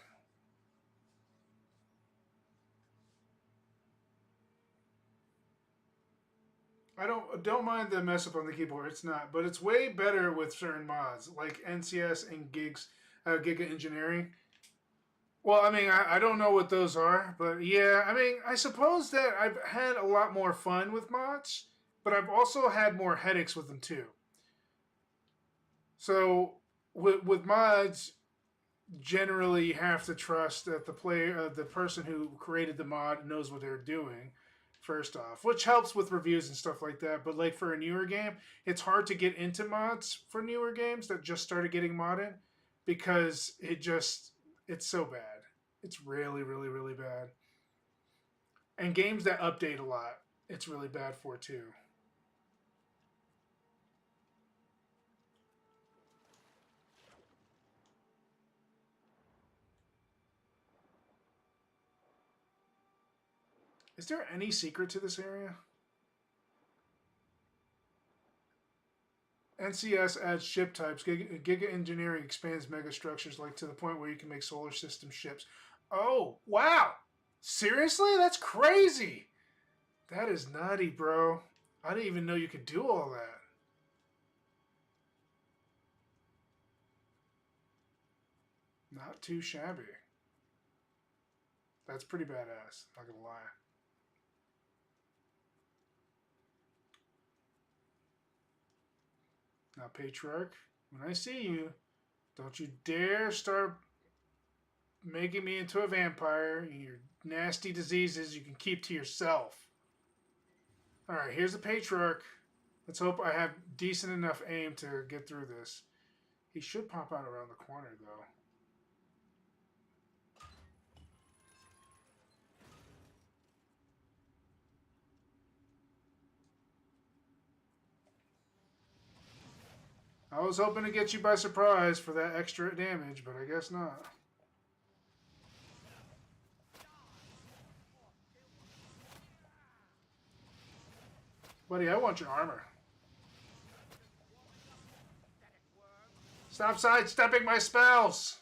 I don't mind the mess up on the keyboard. It's not, but it's way better with certain mods like NCS and Giga Engineering. Well, I mean, I don't know what those are, but yeah, I mean, I suppose that I've had a lot more fun with mods but I've also had more headaches with them too. So with mods, generally you have to trust that the person who created the mod knows what they're doing. First off, which helps with reviews and stuff like that. But like for a newer game, it's hard to get into mods for newer games that just started getting modded because it's so bad. It's really, really, really bad. And games that update a lot, it's really bad for too. Is there any secret to this area? NCS adds ship types. Giga Engineering expands megastructures like to the point where you can make solar system ships. Oh, wow. Seriously? That's crazy. That is nutty, bro. I didn't even know you could do all that. Not too shabby. That's pretty badass, not gonna lie. Now, Patriarch, when I see you, don't you dare start making me into a vampire. Your nasty diseases you can keep to yourself. Alright, here's the Patriarch. Let's hope I have decent enough aim to get through this. He should pop out around the corner, though. I was hoping to get you by surprise for that extra damage, but I guess not. Buddy, I want your armor. Stop sidestepping my spells!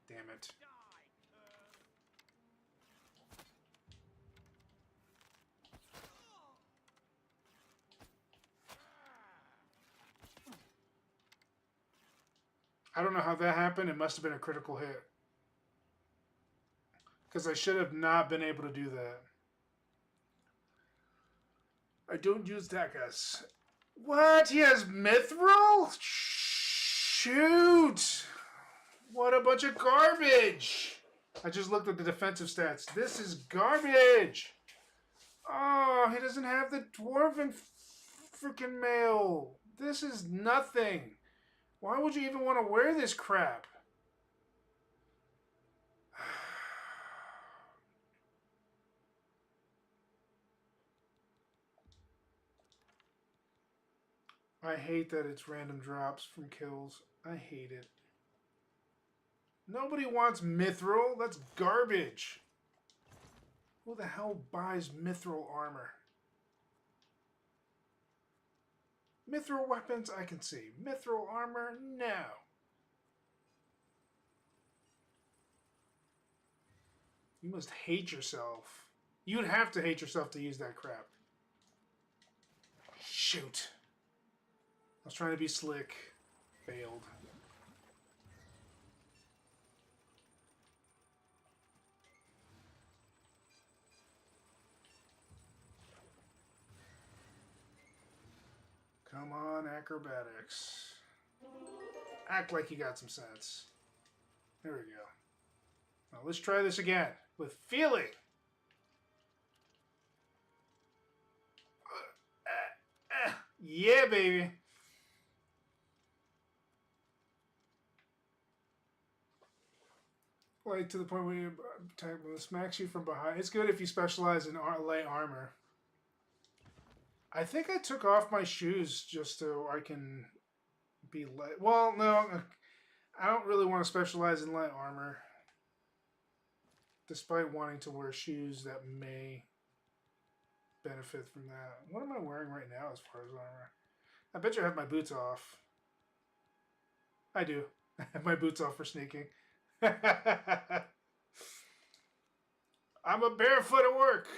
Damn it. I don't know how that happened. It must have been a critical hit. Because I should have not been able to do that. I don't use Takas. What? He has Mithril? Shoot! What a bunch of garbage! I just looked at the defensive stats. This is garbage! Oh, he doesn't have the Dwarven freaking mail. This is nothing. Why would you even want to wear this crap? I hate that it's random drops from kills. I hate it. Nobody wants Mithril. That's garbage. Who the hell buys Mithril armor? Mithril weapons, I can see. Mithril armor, no. You must hate yourself. You'd have to hate yourself to use that crap. Shoot. I was trying to be slick. Failed. Come on, acrobatics. Act like you got some sense. There we go. Now let's try this again with feeling. Yeah, baby. Like to the point where you smacks you from behind. It's good if you specialize in light armor. I think I took off my shoes just so I can be light. Well, no, I don't really want to specialize in light armor. Despite wanting to wear shoes that may benefit from that. What am I wearing right now as far as armor? I bet you I have my boots off. I do. I have my boots off for sneaking. I'm a barefoot at work.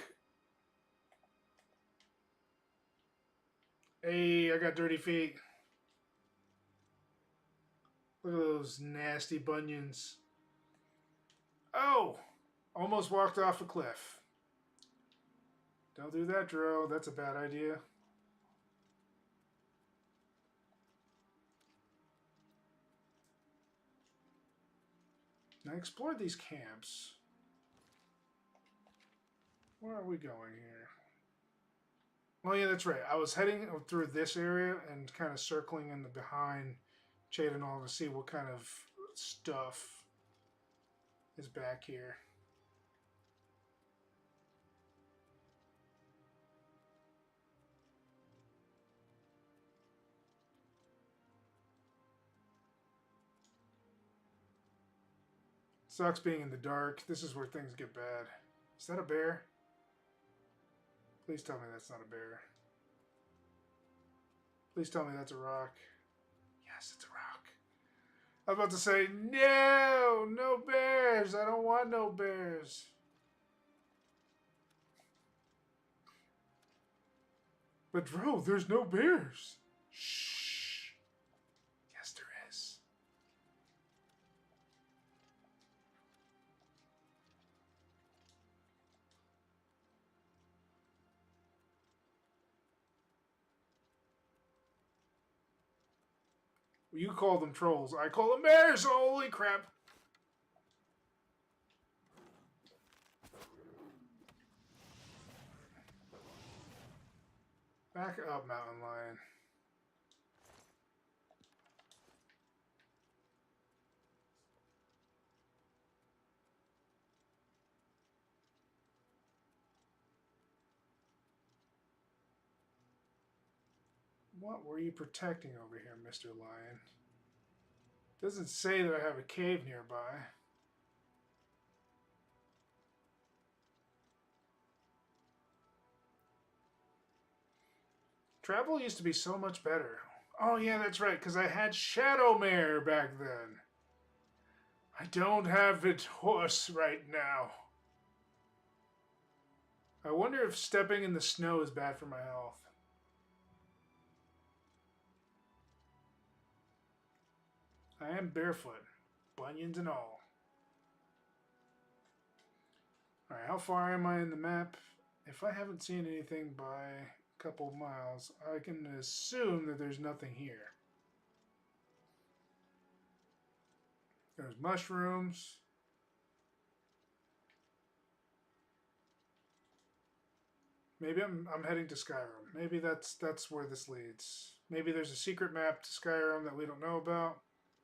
Hey, I got dirty feet. Look at those nasty bunions. Oh! Almost walked off a cliff. Don't do that, Dro. That's a bad idea. I explored these camps. Where are we going here? Oh yeah, that's right. I was heading through this area and kind of circling in the behind Cheydinhal to see what kind of stuff is back here. Sucks being in the dark. This is where things get bad. Is that a bear? Please tell me that's not a bear. Please tell me that's a rock. Yes, it's a rock. I was about to say, no! No bears! I don't want no bears. But Dro, there's no bears. Shh. Yes, there is. You call them trolls. I call them bears. Holy crap. Back up, mountain lion. What were you protecting over here, Mr. Lion? Doesn't say that I have a cave nearby. Travel used to be so much better. Oh yeah, that's right, because I had Shadowmare back then. I don't have it horse right now. I wonder if stepping in the snow is bad for my health. I am barefoot, bunions and all. Alright, how far am I in the map? If I haven't seen anything by a couple of miles, I can assume that there's nothing here. There's mushrooms. Maybe I'm heading to Skyrim. Maybe that's where this leads. Maybe there's a secret map to Skyrim that we don't know about.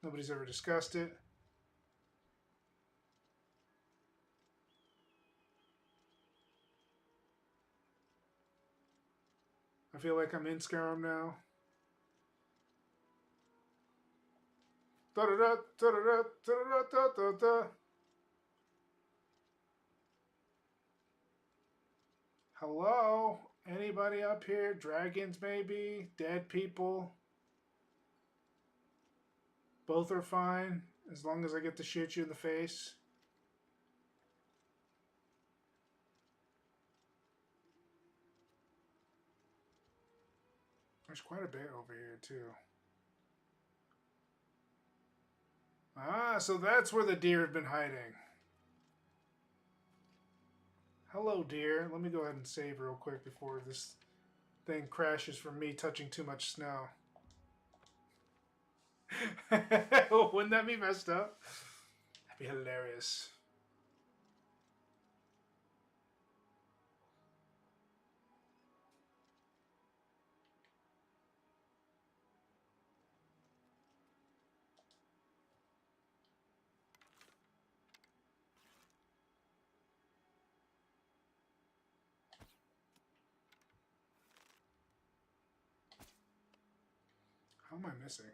Nobody's ever discussed it. I feel like I'm in Skyrim now. Da-da-da, da-da-da, da-da-da, da-da-da. Hello? Anybody up here? Dragons, maybe? Dead people? Both are fine, as long as I get to shoot you in the face. There's quite a bit over here, too. Ah, so that's where the deer have been hiding. Hello, deer. Let me go ahead and save real quick before this thing crashes from me touching too much snow. Wouldn't that be messed up? That'd be hilarious. How am I missing?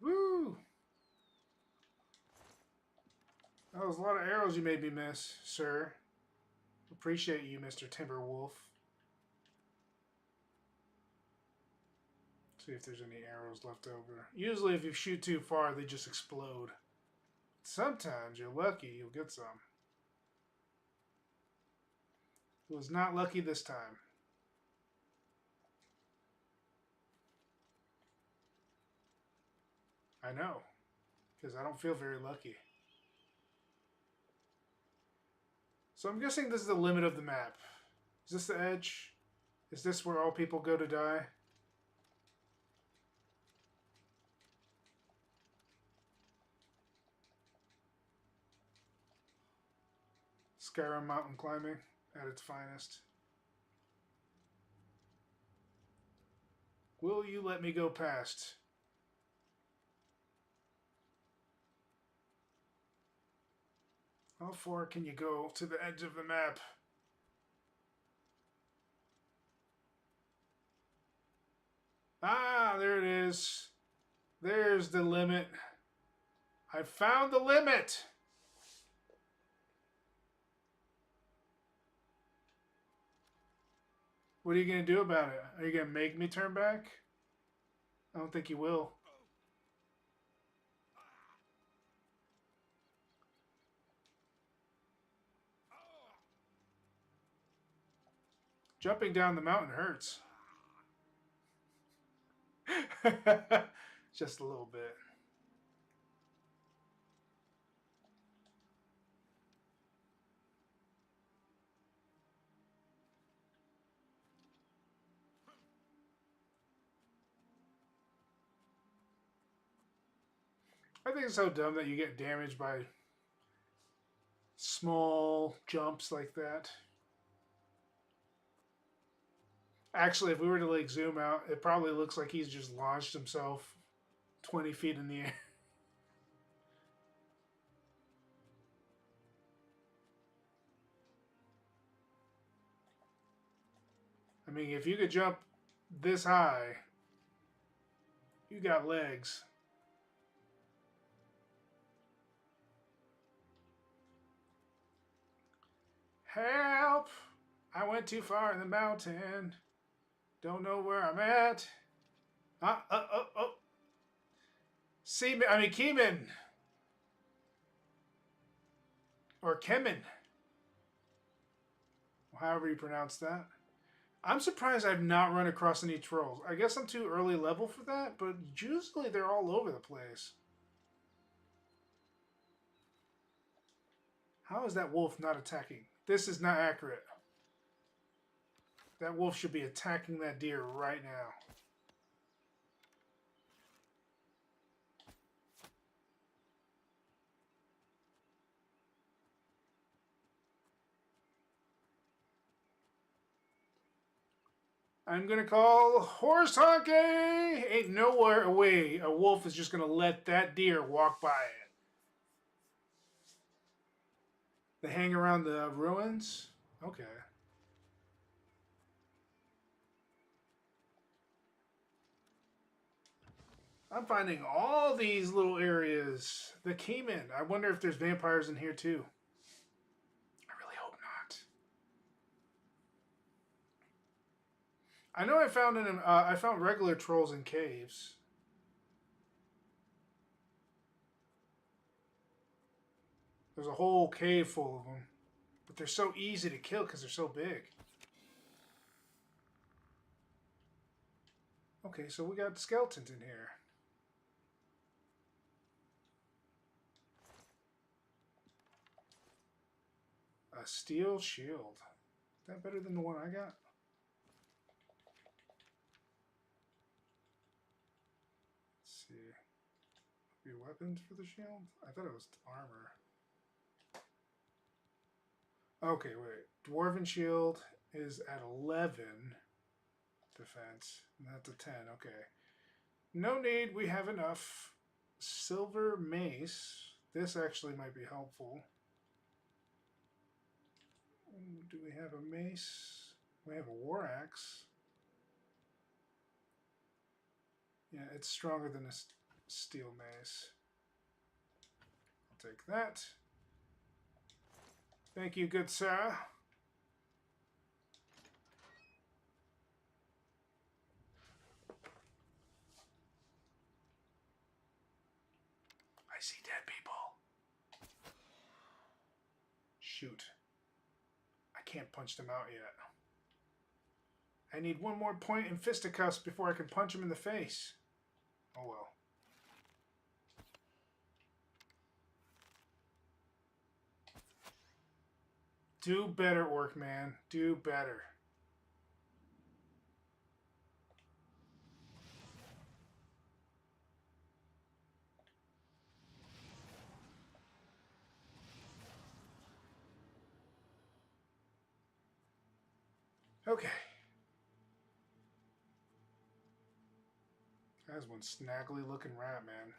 Woo! That was a lot of arrows you made me miss, sir. Appreciate you, Mr. Timberwolf. See if there's any arrows left over. Usually if you shoot too far, they just explode. Sometimes you're lucky, you'll get some. It was not lucky this time. I know, because I don't feel very lucky. So I'm guessing this is the limit of the map. Is this the edge? Is this where all people go to die? Skyrim mountain climbing at its finest. Will you let me go past? How far can you go to the edge of the map? Ah, there it is. There's the limit. I found the limit. What are you going to do about it? Are you going to make me turn back? I don't think you will. Jumping down the mountain hurts. Just a little bit. I think it's so dumb that you get damaged by small jumps like that. Actually, if we were to like zoom out, it probably looks like he's just launched himself 20 feet in the air. I mean, if you could jump this high, you got legs. Help! I went too far in the mountain. Don't know where I'm at. Oh. Keeman. Or Kemen. However you pronounce that. I'm surprised I've not run across any trolls. I guess I'm too early level for that, but usually they're all over the place. How is that wolf not attacking? This is not accurate. That wolf should be attacking that deer right now. I'm gonna call horse honking! Ain't nowhere away a wolf is just gonna let that deer walk by it. They hang around the ruins? Okay. I'm finding all these little areas. The Cayman. I wonder if there's vampires in here too. I really hope not. I know I found regular trolls in caves. There's a whole cave full of them. But they're so easy to kill because they're so big. Okay, so we got skeletons in here. A steel shield. Is that better than the one I got? Let's see. Be weapons for the shield? I thought it was armor. Okay, wait. Dwarven shield is at 11 defense. And that's a 10. Okay. No need. We have enough. Silver mace. This actually might be helpful. Do we have a mace? We have a war axe. Yeah, it's stronger than a steel mace. I'll take that. Thank you, good sir. I see dead people. Shoot. I can't punch them out yet. I need one more point in fisticuffs before I can punch him in the face. Oh well. Do better, Orc Man. Do better. Okay. That's one snaggly looking rat, man.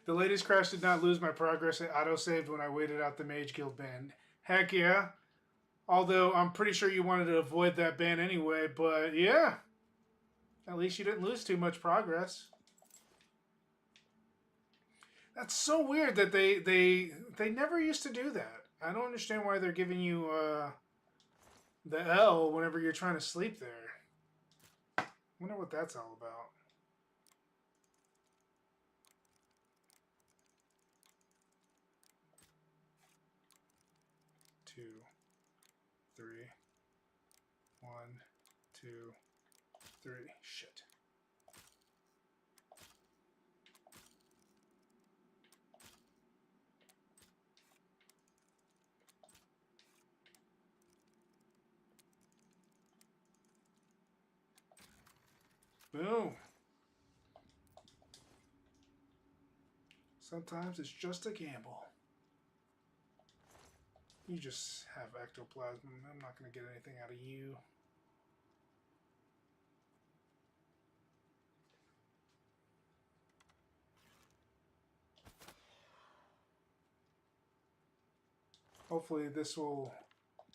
The latest crash did not lose my progress. It auto-saved when I waited out the Mage Guild ban. Heck yeah. Although I'm pretty sure you wanted to avoid that ban anyway, but yeah. At least you didn't lose too much progress. That's so weird that they never used to do that. I don't understand why they're giving you the L whenever you're trying to sleep there. Wonder what that's all about. Two, three, 1, 2, 3. Shit. Boom. Sometimes it's just a gamble. You just have ectoplasm. I'm not going to get anything out of you. Hopefully this will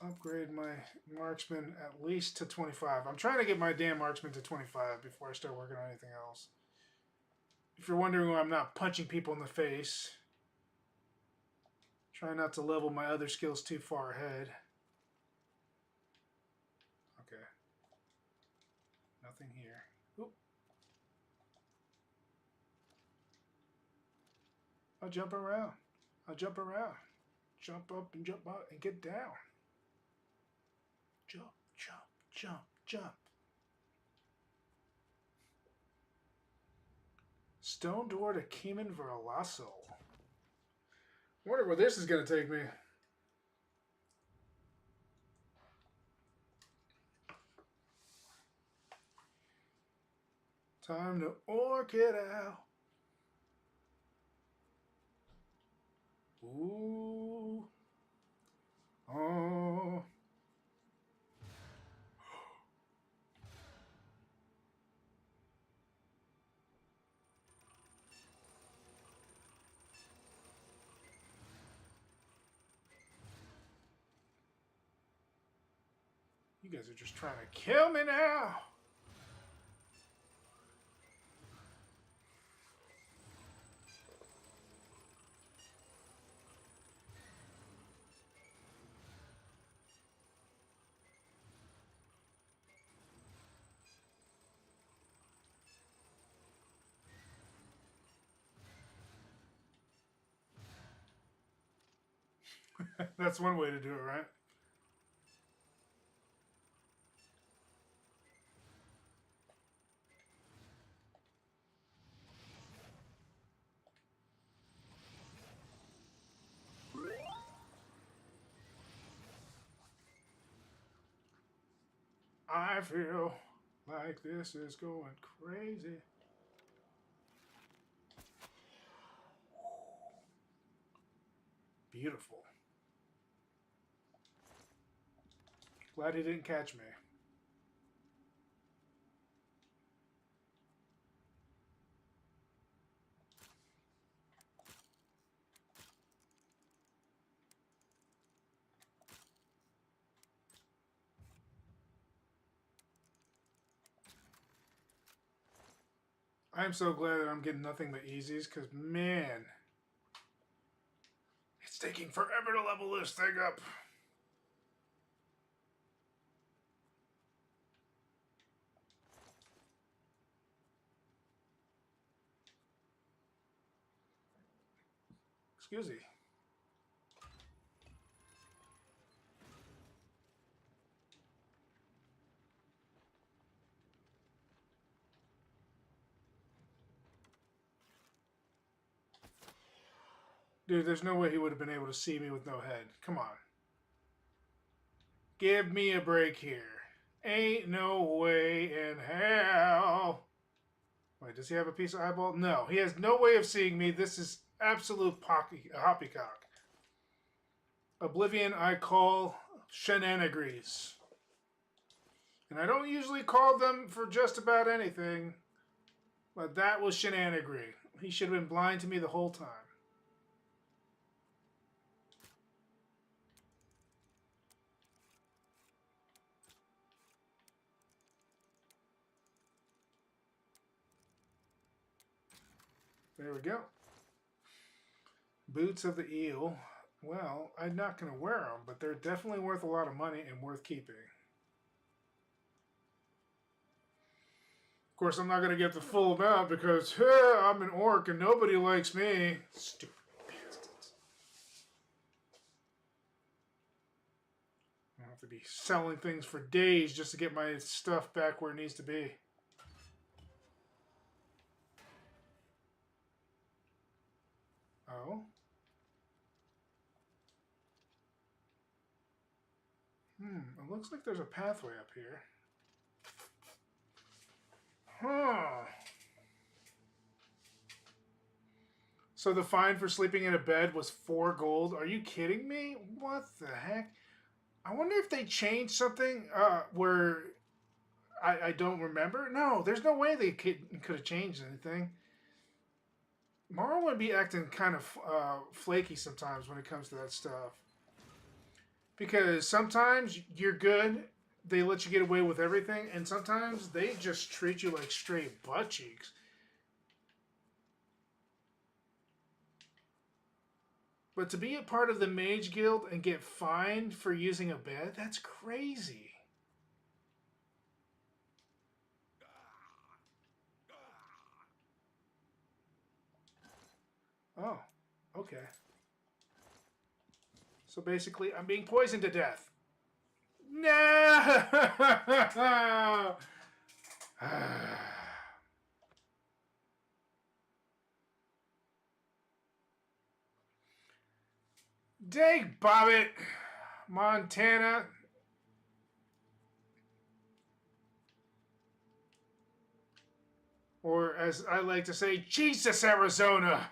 upgrade my marksman at least to 25. I'm trying to get my damn marksman to 25 before I start working on anything else. If you're wondering why I'm not punching people in the face, try not to level my other skills too far ahead. Okay. Nothing here. Oop. I'll jump around. I'll jump around. Jump up and jump out and get down. Jump, jump, jump, jump. Stone door to Keeman Verlasso. Wonder where this is going to take me. Time to orc it out. Ooh. Oh. You guys are just trying to kill me now. That's one way to do it, right? I feel like this is going crazy. Beautiful. Glad he didn't catch me. I'm so glad that I'm getting nothing but easies, because, man, it's taking forever to level this thing up. Excuse me. Dude, there's no way he would have been able to see me with no head. Come on. Give me a break here. Ain't no way in hell. Wait, does he have a piece of eyeball? No, he has no way of seeing me. This is absolute poppycock. Oblivion I call shenanigans. And I don't usually call them for just about anything. But that was shenanigans. He should have been blind to me the whole time. There we go. Boots of the eel. Well, I'm not going to wear them, but they're definitely worth a lot of money and worth keeping. Of course, I'm not going to get the full amount because I'm an orc and nobody likes me. Stupid bastards. I'll have to be selling things for days just to get my stuff back where it needs to be. Oh. It looks like there's a pathway up here. Huh. So the fine for sleeping in a bed was 4 gold. Are you kidding me? What the heck? I wonder if they changed something where I don't remember. No, there's no way they could have changed anything. Morrow would be acting kind of flaky sometimes when it comes to that stuff. Because sometimes you're good, they let you get away with everything, and sometimes they just treat you like straight butt cheeks. But to be a part of the Mage Guild and get fined for using a bed, that's crazy. Oh, okay. So basically, I'm being poisoned to death. No! Dang bobbit, Montana. Or as I like to say, Jesus, Arizona.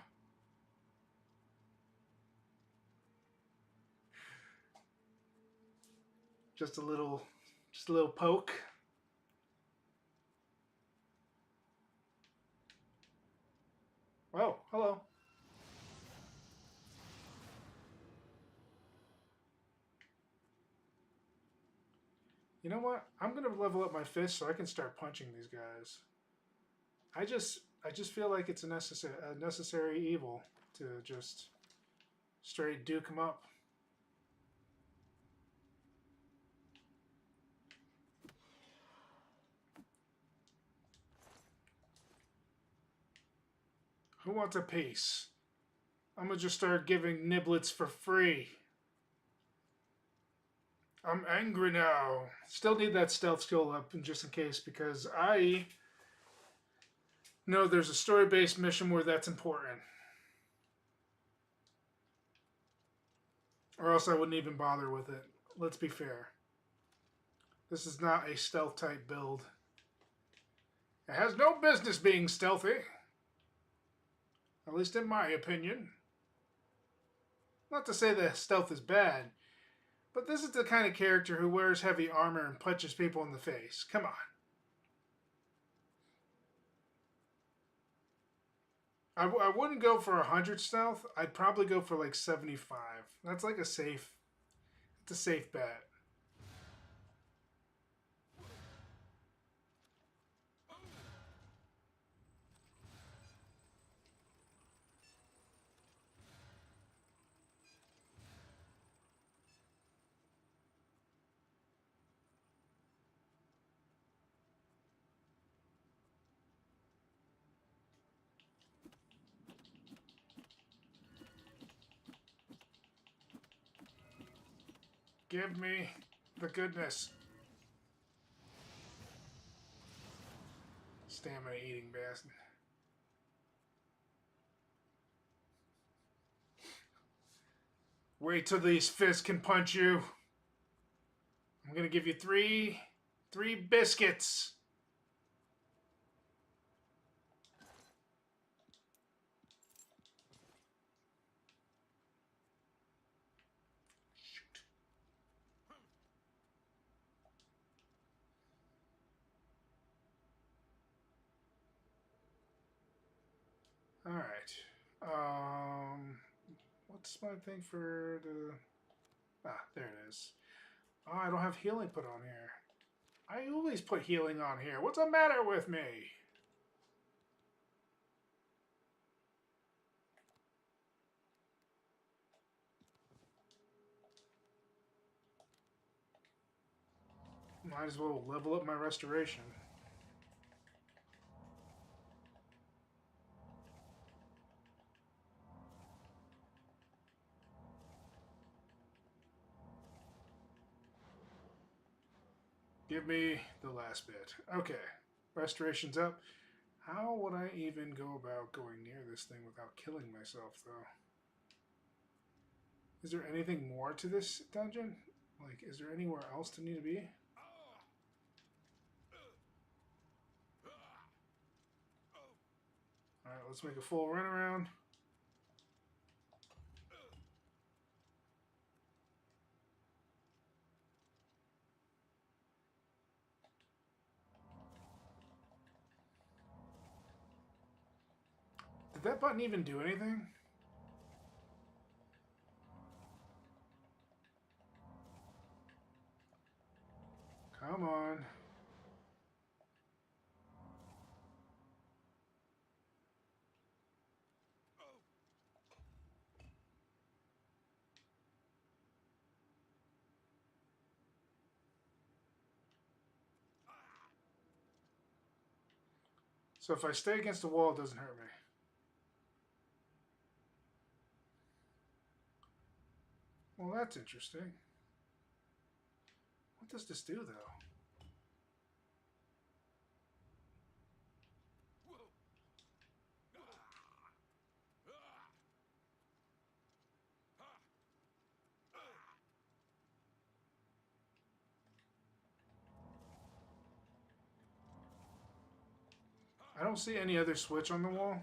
Just a little poke. Oh, hello. You know what? I'm gonna level up my fist so I can start punching these guys. I just feel like it's a necessary evil to just straight duke them up. Who wants a piece? I'm gonna just start giving niblets for free. I'm angry now. Still need that stealth skill up just in case because I know there's a story-based mission where that's important. Or else I wouldn't even bother with it. Let's be fair. This is not a stealth type build. It has no business being stealthy. At least in my opinion. Not to say that stealth is bad, but this is the kind of character who wears heavy armor and punches people in the face. Come on. I wouldn't go for 100 stealth. I'd probably go for like 75. That's like it's a safe bet. Give me the goodness. Stamina eating bastard. Wait till these fists can punch you. I'm gonna give you three biscuits. Alright. What's my thing for the... Ah, there it is. Oh, I don't have healing put on here. I always put healing on here. What's the matter with me? Might as well level up my restoration. Give me the last bit. Okay. Restoration's up. How would I even go about going near this thing without killing myself, though? Is there anything more to this dungeon? Like, is there anywhere else to need to be? Alright, let's make a full run around. Did that button even do anything? Come on. So if I stay against the wall, it doesn't hurt me. Well, that's interesting. What does this do, though? I don't see any other switch on the wall.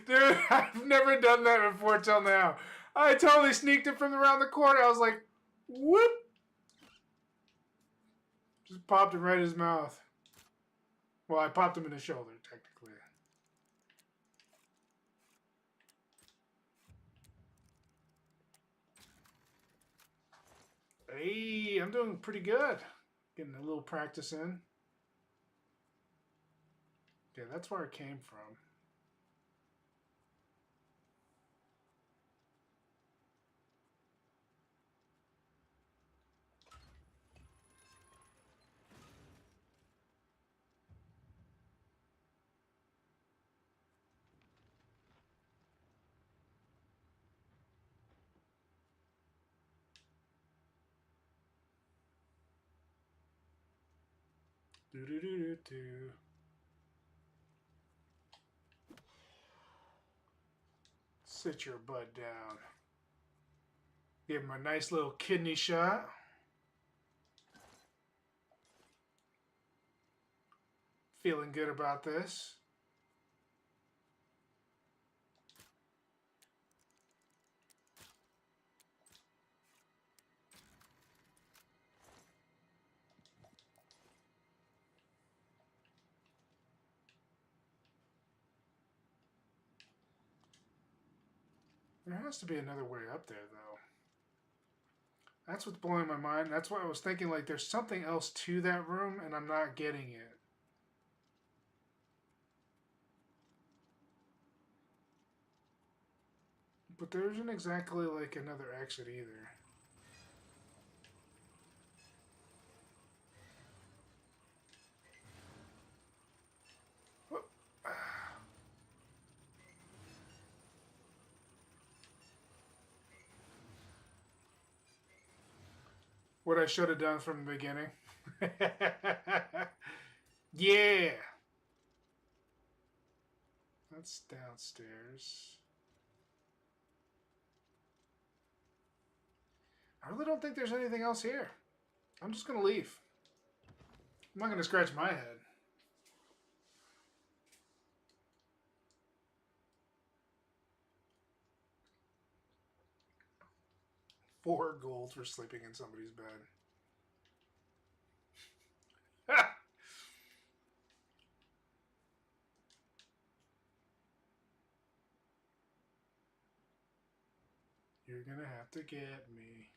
Dude, I've never done that before till now. I totally sneaked it from around the corner. I was like, whoop. Just popped him right in his mouth. Well, I popped him in the shoulder, technically. Hey, I'm doing pretty good. Getting a little practice in. Yeah, that's where it came from. Do. Sit your butt down. Give him a nice little kidney shot. Feeling good about this. There has to be another way up there, though. That's what's blowing my mind. That's why I was thinking, like, there's something else to that room, and I'm not getting it. But there isn't exactly, like, another exit either. What I should have done from the beginning. Yeah! That's downstairs. I really don't think there's anything else here. I'm just going to leave. I'm not going to scratch my head. 4 gold for sleeping in somebody's bed. You're gonna have to get me.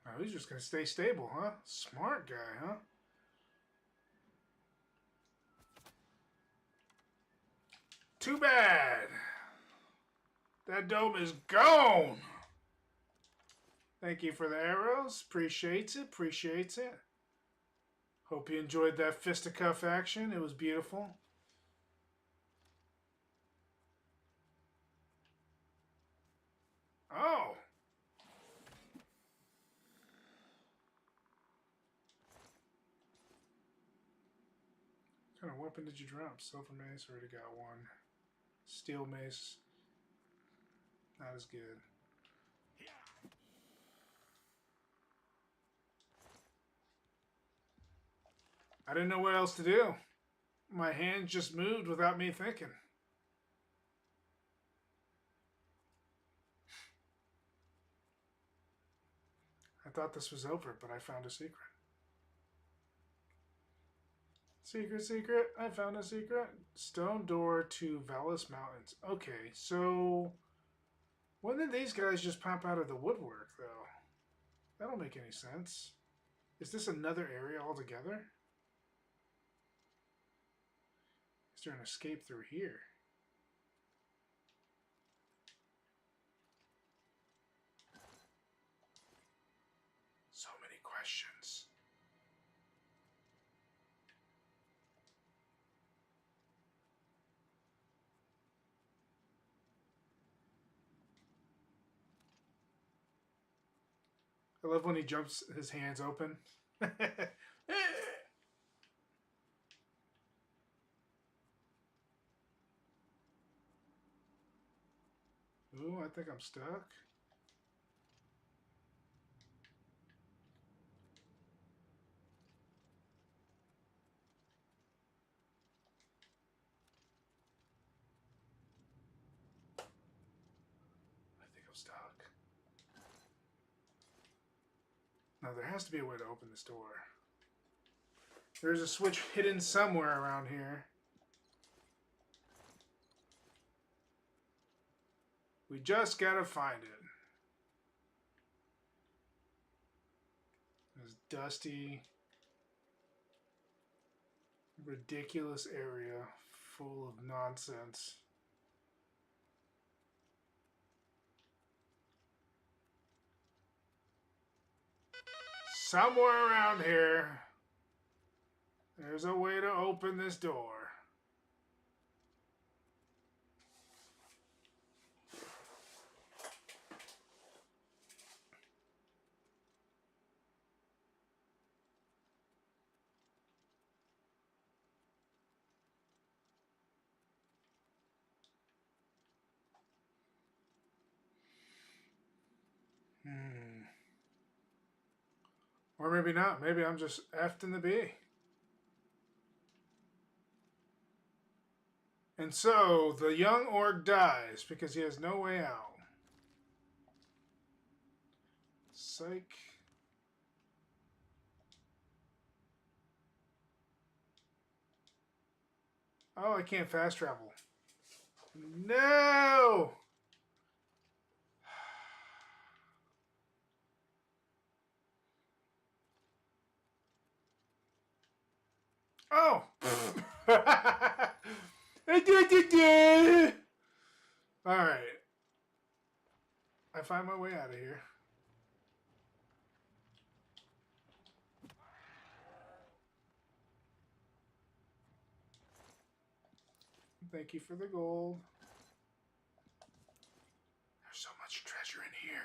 Oh, he's just gonna stay stable, huh? Smart guy, huh? Too bad. That dome is gone. Thank you for the arrows. Appreciates it. Appreciates it. Hope you enjoyed that fisticuff action. It was beautiful. Oh. What kind of weapon did you drop? Silver mace? Already got one. Steel mace. Not as good. I didn't know what else to do. My hand just moved without me thinking. I thought this was over, but I found a secret. Secret, secret. I found a secret. Stone door to Vallis Mountains. Okay, so when did these guys just pop out of the woodwork, though? That don't make any sense. Is this another area altogether? Is there an escape through here? So many questions. I love when he jumps his hands open. Ooh, I think I'm stuck. I think I'm stuck. Now there has to be a way to open this door. There's a switch hidden somewhere around here. We just gotta find it. This dusty, ridiculous area full of nonsense. Somewhere around here, there's a way to open this door. Or maybe not. Maybe I'm just effed in the B. And so, the young orc dies because he has no way out. Psych. Oh, I can't fast travel. No! Oh! Alright. I find my way out of here. Thank you for the gold. There's so much treasure in here.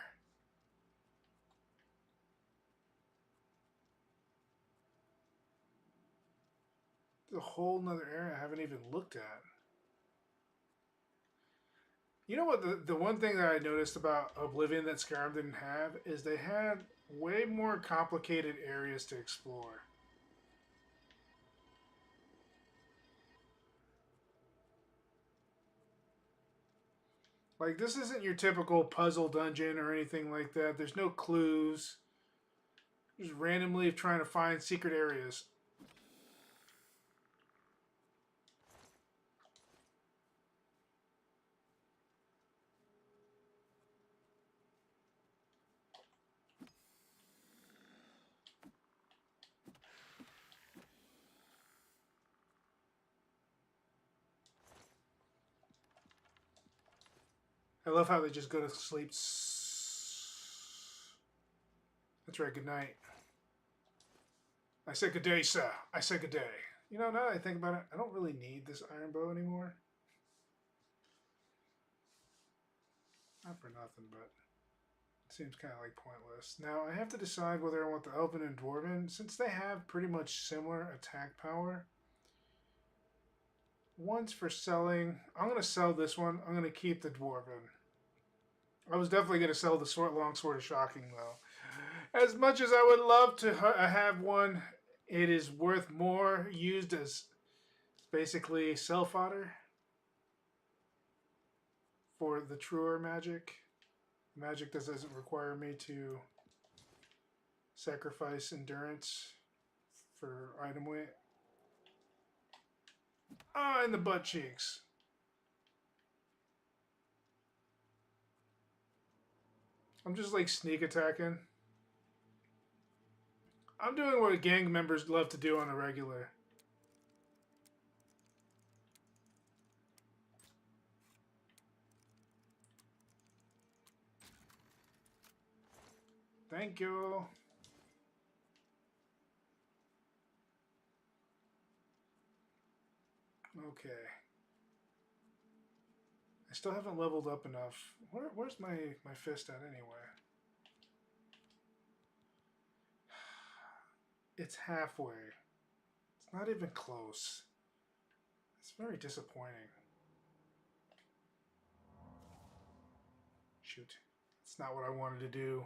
There's a whole nother area I haven't even looked at. You know what? The one thing that I noticed about Oblivion that Skyrim didn't have is they had way more complicated areas to explore. Like, this isn't your typical puzzle dungeon or anything like that. There's no clues. Just randomly trying to find secret areas. I love how they just go to sleep. That's right, good night. I said good day, sir. I said good day. You know, now that I think about it, I don't really need this iron bow anymore. Not for nothing, but it seems kind of like pointless. Now, I have to decide whether I want the Elven and Dwarven. Since they have pretty much similar attack power, one's for selling. I'm going to sell this one. I'm going to keep the Dwarven. I was definitely going to sell the long sword of shocking, though. As much as I would love to have one, it is worth more used as basically sell fodder for the truer magic. Magic that doesn't require me to sacrifice endurance for item weight. Ah, in the butt cheeks. I'm just like sneak attacking. I'm doing what gang members love to do on a regular. Thank you. Okay. I still haven't leveled up enough. Where's my fist at anyway? It's halfway. It's not even close. It's very disappointing. Shoot. It's not what I wanted to do.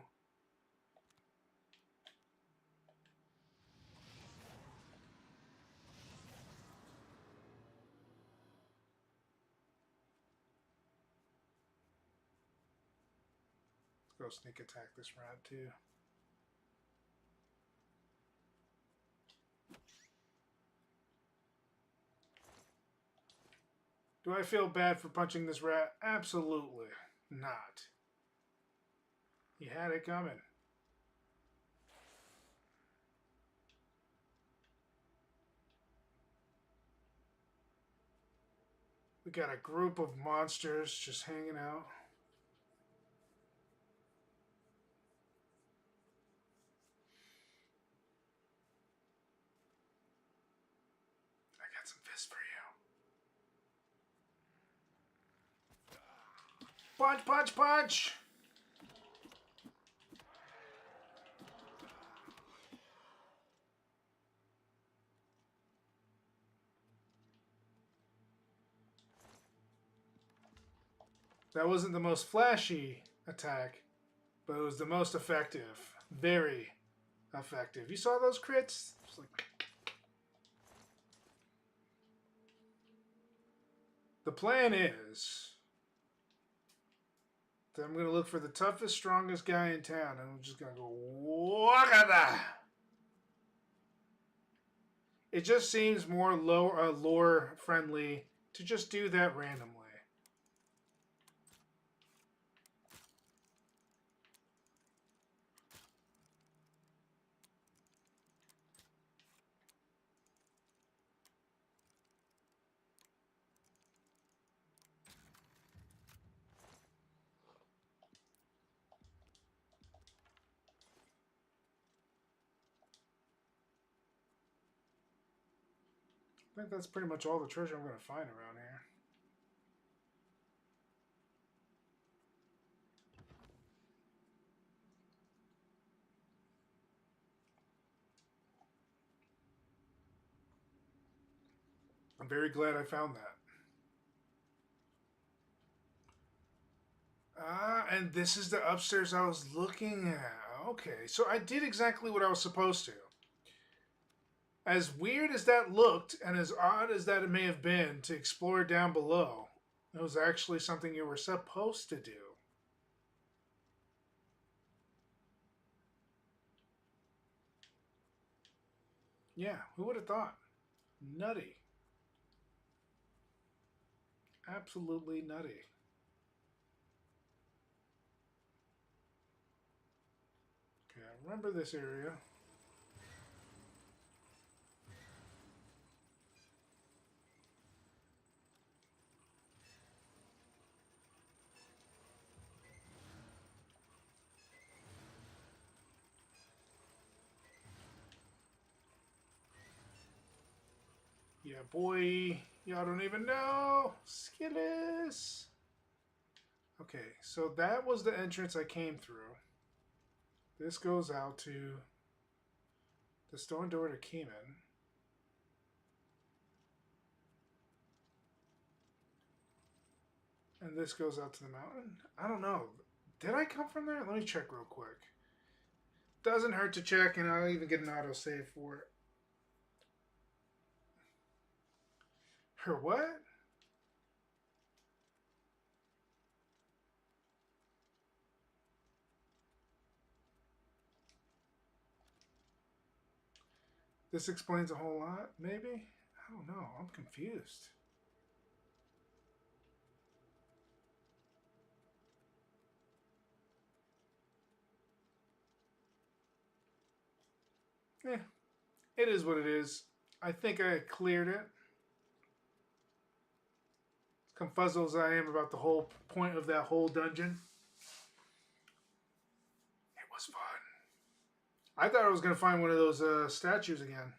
Let's go sneak attack this rat too. Do I feel bad for punching this rat? Absolutely not. He had it coming. We got a group of monsters just hanging out. I got some fists for you. Punch, punch, punch! That wasn't the most flashy attack, but it was the most effective. Very effective. You saw those crits? Just like... The plan is that I'm going to look for the toughest, strongest guy in town, and I'm just going to go, Wakada! It just seems more lore friendly to just do that randomly. I think that's pretty much all the treasure I'm going to find around here. I'm very glad I found that. Ah, and this is the upstairs I was looking at. Okay, so I did exactly what I was supposed to. As weird as that looked, and as odd as that it may have been to explore down below, it was actually something you were supposed to do. Yeah, who would have thought? Nutty. Absolutely nutty. Okay, I remember this area. Yeah, boy. Y'all don't even know. Skillis. Okay, so that was the entrance I came through. This goes out to the stone door to Keeman. And this goes out to the mountain. I don't know. Did I come from there? Let me check real quick. Doesn't hurt to check, and I'll even get an autosave for it. Her what? This explains a whole lot, maybe? I don't know. I'm confused. Eh, it is what it is. I think I cleared it. Confuzzled as I am about the whole point of that whole dungeon. It was fun. I thought I was going to find one of those statues again.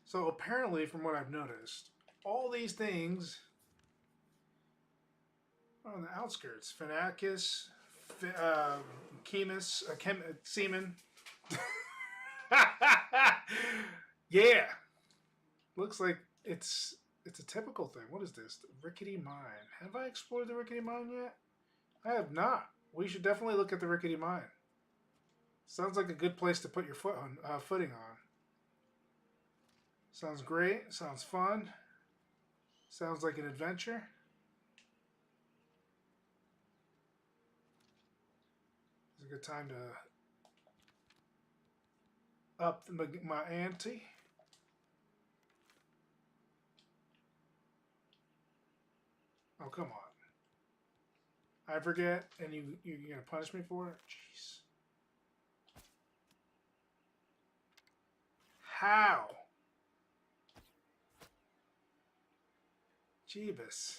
So apparently, from what I've noticed, all these things are on the outskirts. Phenacus, Chemus, Seaman. Yeah, looks like it's a typical thing. What is this? The Rickety Mine. Have I explored the Rickety Mine yet? I have not. We should definitely look at the Rickety Mine. Sounds like a good place to put your footing on. Sounds great. Sounds fun. Sounds like an adventure. It's a good time to up my ante. Oh, come on. I forget, and you're going to punish me for it? Jeez. How? Jeebus.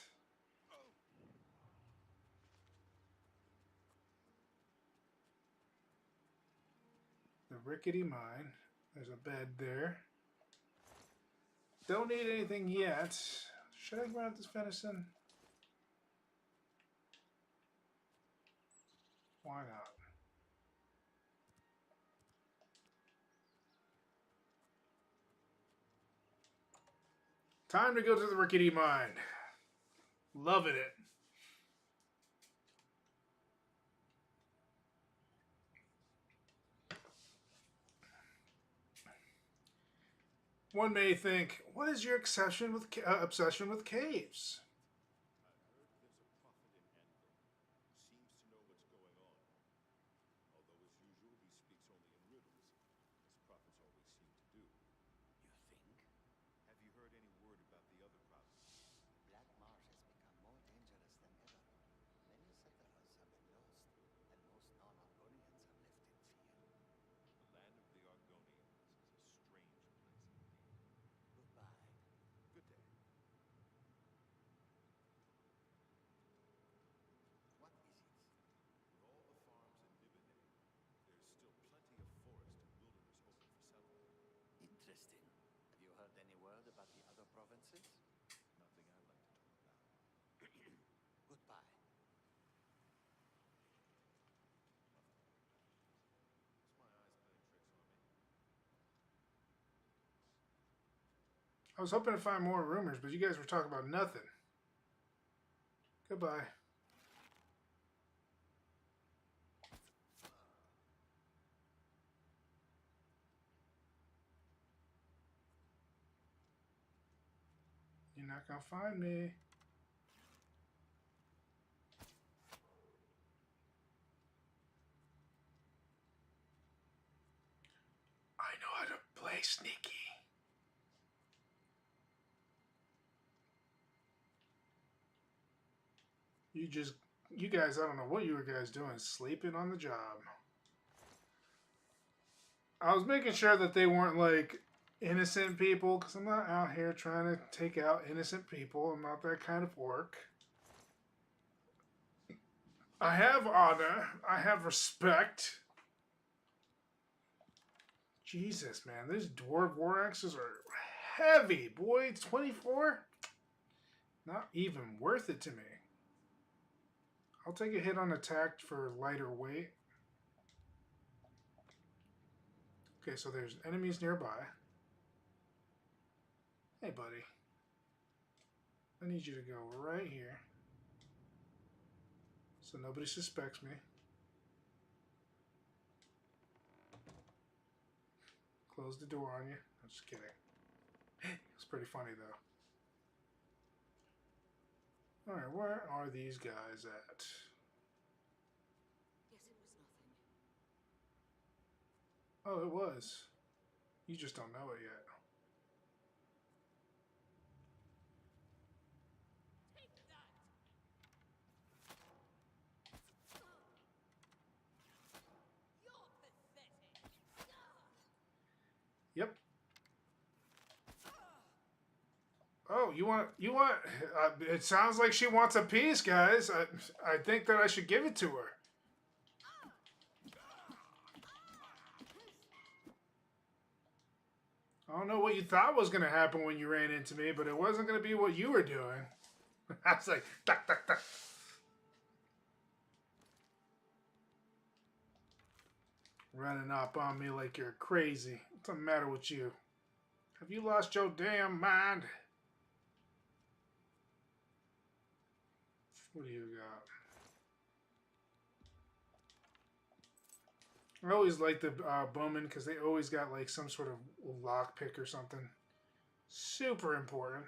The Rickety Mine. There's a bed there. Don't need anything yet. Should I grab this venison? Why not? Time to go to the Rickety Mine. Loving it. One may think, what is your obsession with caves? I've heard there's a prophet in Anvil. Seems to know what's going on. Although, as usual, he speaks only in riddles, as prophets always seem to do. You think? Have you heard any word about the other province? Black Marsh has become more dangerous than ever. Many settlers have been lost, and most non-Argonians have lived in fear. The land of the Argonians is a strange place indeed. Goodbye. Good day. What is it? With all the farms in Nibelheim, there's still plenty of forest and wilderness open for settlement. Interesting. Have you heard any word about the other provinces? Nothing I'd like to talk about. Goodbye. I was hoping to find more rumors, but you guys were talking about nothing. Goodbye. You're not gonna find me. I know how to play sneaky. You guys, I don't know what you were guys doing, sleeping on the job. I was making sure that they weren't like innocent people, because I'm not out here trying to take out innocent people. I'm not that kind of orc. I have honor. I have respect. Jesus, man, these dwarf war axes are heavy, boy. 24? Not even worth it to me. I'll take a hit on attack for lighter weight. Okay, so there's enemies nearby. Hey, buddy. I need you to go right here, so nobody suspects me. Close the door on you. I'm just kidding. It's pretty funny, though. Alright, where are these guys at? Guess it was nothing. Oh, it was. You just don't know it yet. Take that! You're pathetic! Yep. Oh, you want? It sounds like she wants a piece, guys. I think that I should give it to her. I don't know what you thought was going to happen when you ran into me, but it wasn't going to be what you were doing. I was like, duck, duck, duck. Running up on me like you're crazy. What's the matter with you? Have you lost your damn mind? What do you got? I always like the bowmen because they always got like some sort of lock pick or something. Super important.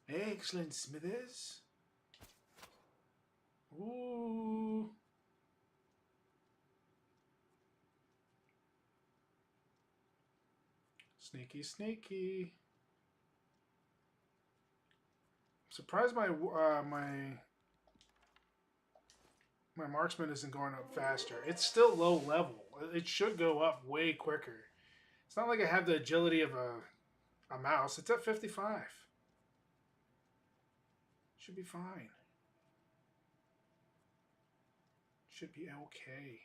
Excellent, Smithers. Ooh. Sneaky, sneaky. I'm surprised my marksman isn't going up faster. It's still low level. It should go up way quicker. It's not like I have the agility of a mouse. It's at 55. Should be fine. Should be okay.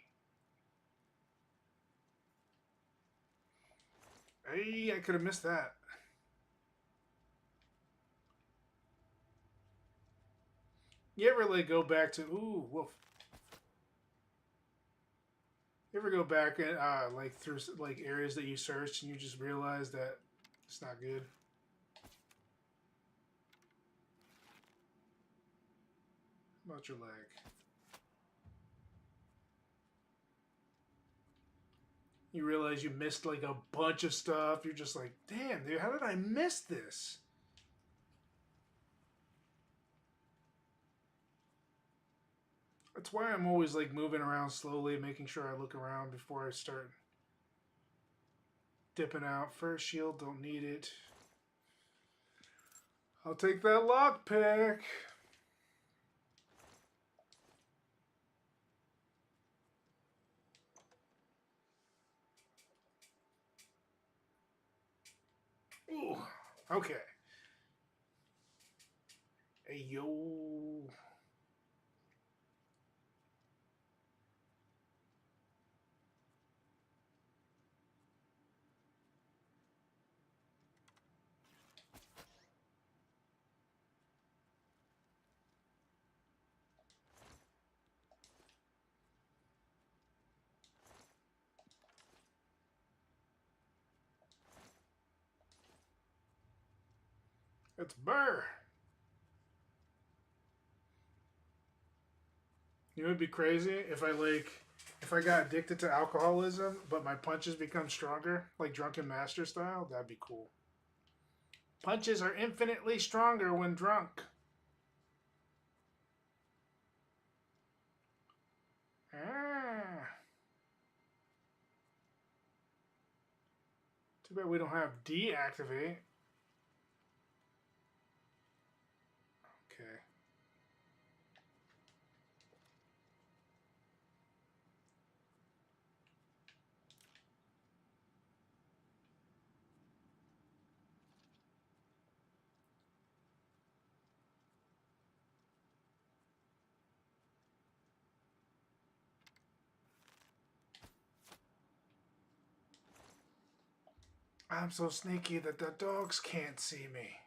Hey, I could have missed that. You ever like go back to woof? You ever go back and like through like areas that you searched and you just realize that it's not good? How about your leg? You realize you missed like a bunch of stuff. You're just like, damn, dude, how did I miss this? That's why I'm always like moving around slowly, making sure I look around before I start dipping out. First shield, don't need it. I'll take that lockpick. Ooh, okay. Hey, yo. It's Burr. You know, it'd be crazy if I got addicted to alcoholism, but my punches become stronger, like Drunken Master style. That'd be cool. Punches are infinitely stronger when drunk. Ah. Too bad we don't have deactivate. Okay. I'm so sneaky that the dogs can't see me.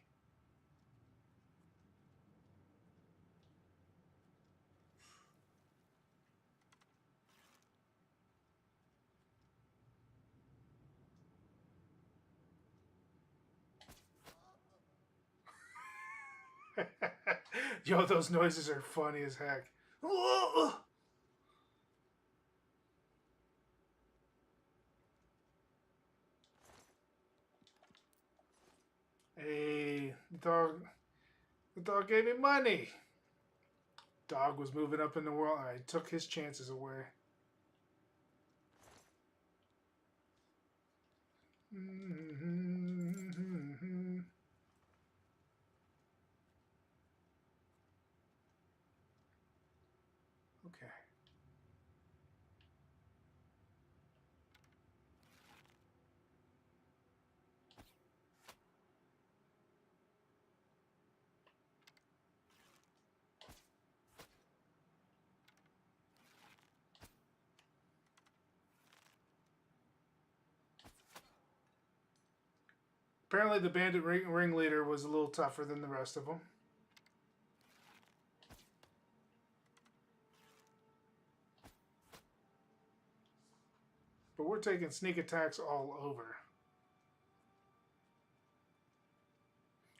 Yo, those noises are funny as heck. Hey, the dog gave me money. Dog was moving up in the world, and I took his chances away. Okay. Apparently, the bandit ringleader was a little tougher than the rest of them. But we're taking sneak attacks all over.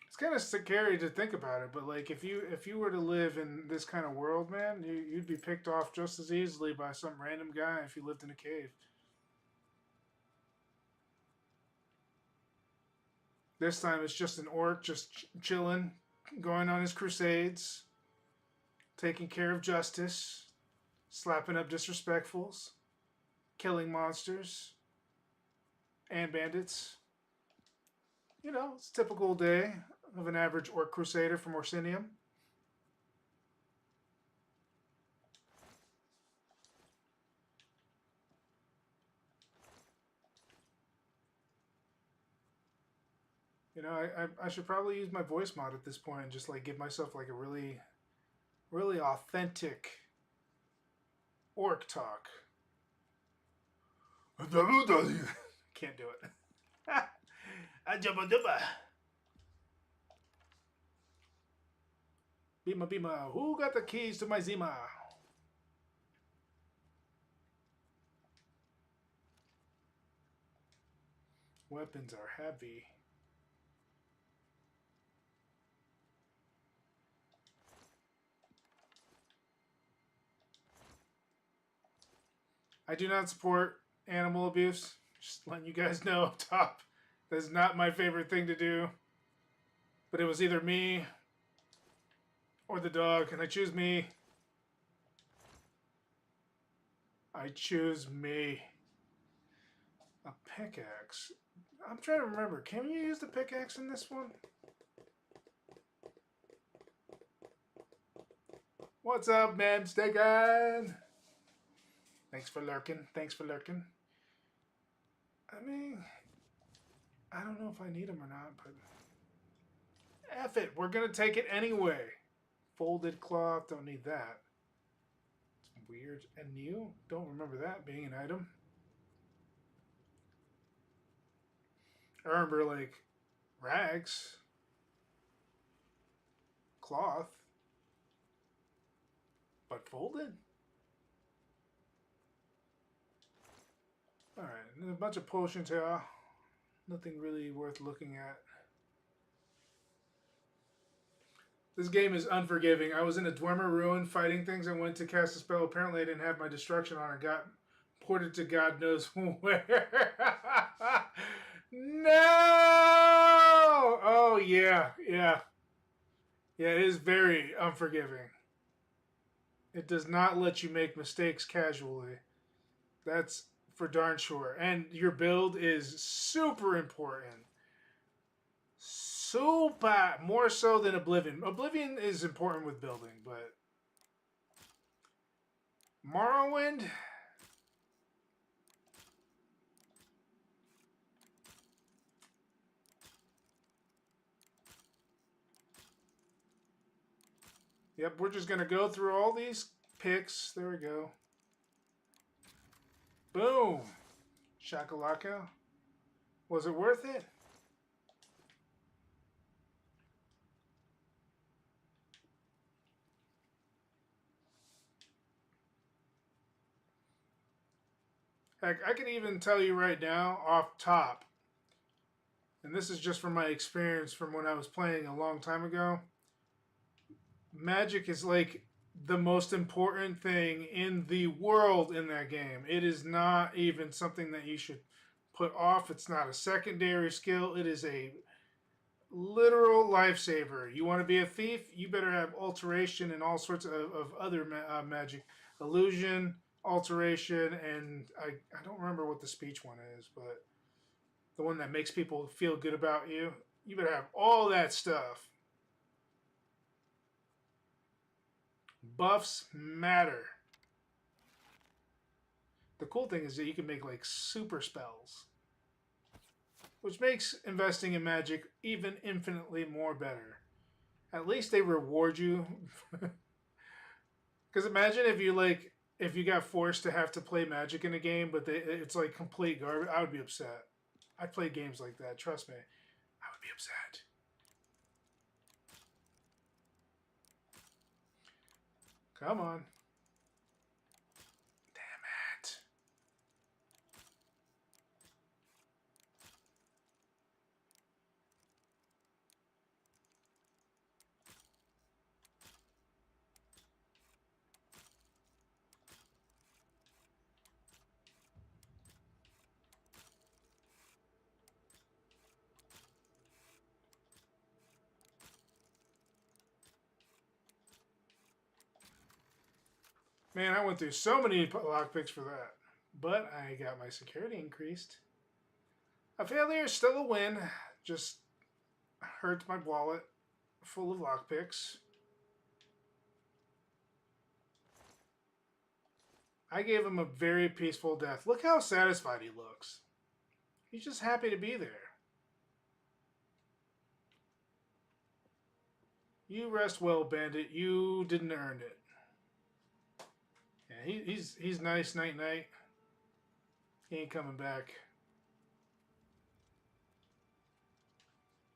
It's kind of scary to think about it, but like if you were to live in this kind of world, man, you'd be picked off just as easily by some random guy if you lived in a cave. This time it's just an orc just chilling, going on his crusades, taking care of justice, slapping up disrespectfuls, killing monsters and bandits. You know, it's a typical day of an average orc crusader from Orsinium. You know, I should probably use my voice mod at this point and just like give myself like a really authentic orc talk. Can't do it. Bima Bima, who got the keys to my Zima? Weapons are heavy. I do not support animal abuse. Just letting you guys know up top. That's not my favorite thing to do. But it was either me or the dog, and I choose me. I choose me. A pickaxe. I'm trying to remember. Can you use the pickaxe in this one? What's up, man? Staken? Thanks for lurking. Thanks for lurking. I mean, I don't know if I need them or not, but F it. We're going to take it anyway. Folded cloth. Don't need that. It's weird and new. Don't remember that being an item. I remember, like, rags. Cloth. But folded? Alright, a bunch of potions here. Nothing really worth looking at. This game is unforgiving. I was in a Dwemer ruin fighting things. I went to cast a spell. Apparently, I didn't have my destruction on. It got ported to God knows where. No! Oh, yeah. Yeah. Yeah, it is very unforgiving. It does not let you make mistakes casually. That's for darn sure. And your build is super important. Super! More so than Oblivion. Oblivion is important with building, but Morrowind? Yep, we're just going to go through all these picks. There we go. Boom! Shakalaka. Was it worth it? Heck, I can even tell you right now, off top, and this is just from my experience from when I was playing a long time ago, magic is like the most important thing in the world in that game. It is not even something that you should put off. It's not a secondary skill. It is a literal lifesaver. You want to be a thief? You better have alteration and all sorts of other magic. Illusion, alteration, and I don't remember what the speech one is, but the one that makes people feel good about you. You better have all that stuff. Buffs matter. The cool thing is that you can make like super spells, which makes investing in magic even infinitely more better. At least they reward you. Because imagine if you got forced to have to play magic in a game, but it's like complete garbage. I would be upset. I play games like that. Trust me, I would be upset. Come on. Damn it. Man, I went through so many lockpicks for that. But I got my security increased. A failure is still a win. Just hurts my wallet full of lockpicks. I gave him a very peaceful death. Look how satisfied he looks. He's just happy to be there. You rest well, Bandit. You didn't earn it. Yeah, he's nice, night night. He ain't coming back.